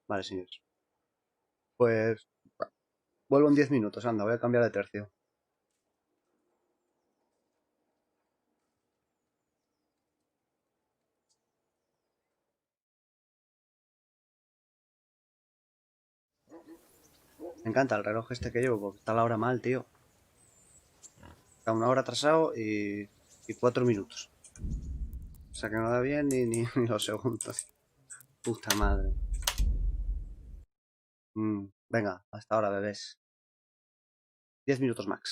Vale, señores. Pues vuelvo en 10 minutos, anda, voy a cambiar de tercio. Me encanta el reloj este que llevo, porque está la hora mal, tío. Está 1 hora atrasado y 4 minutos. O sea que no da bien ni los segundos. Puta madre. Venga, hasta ahora, bebés. 10 minutos max.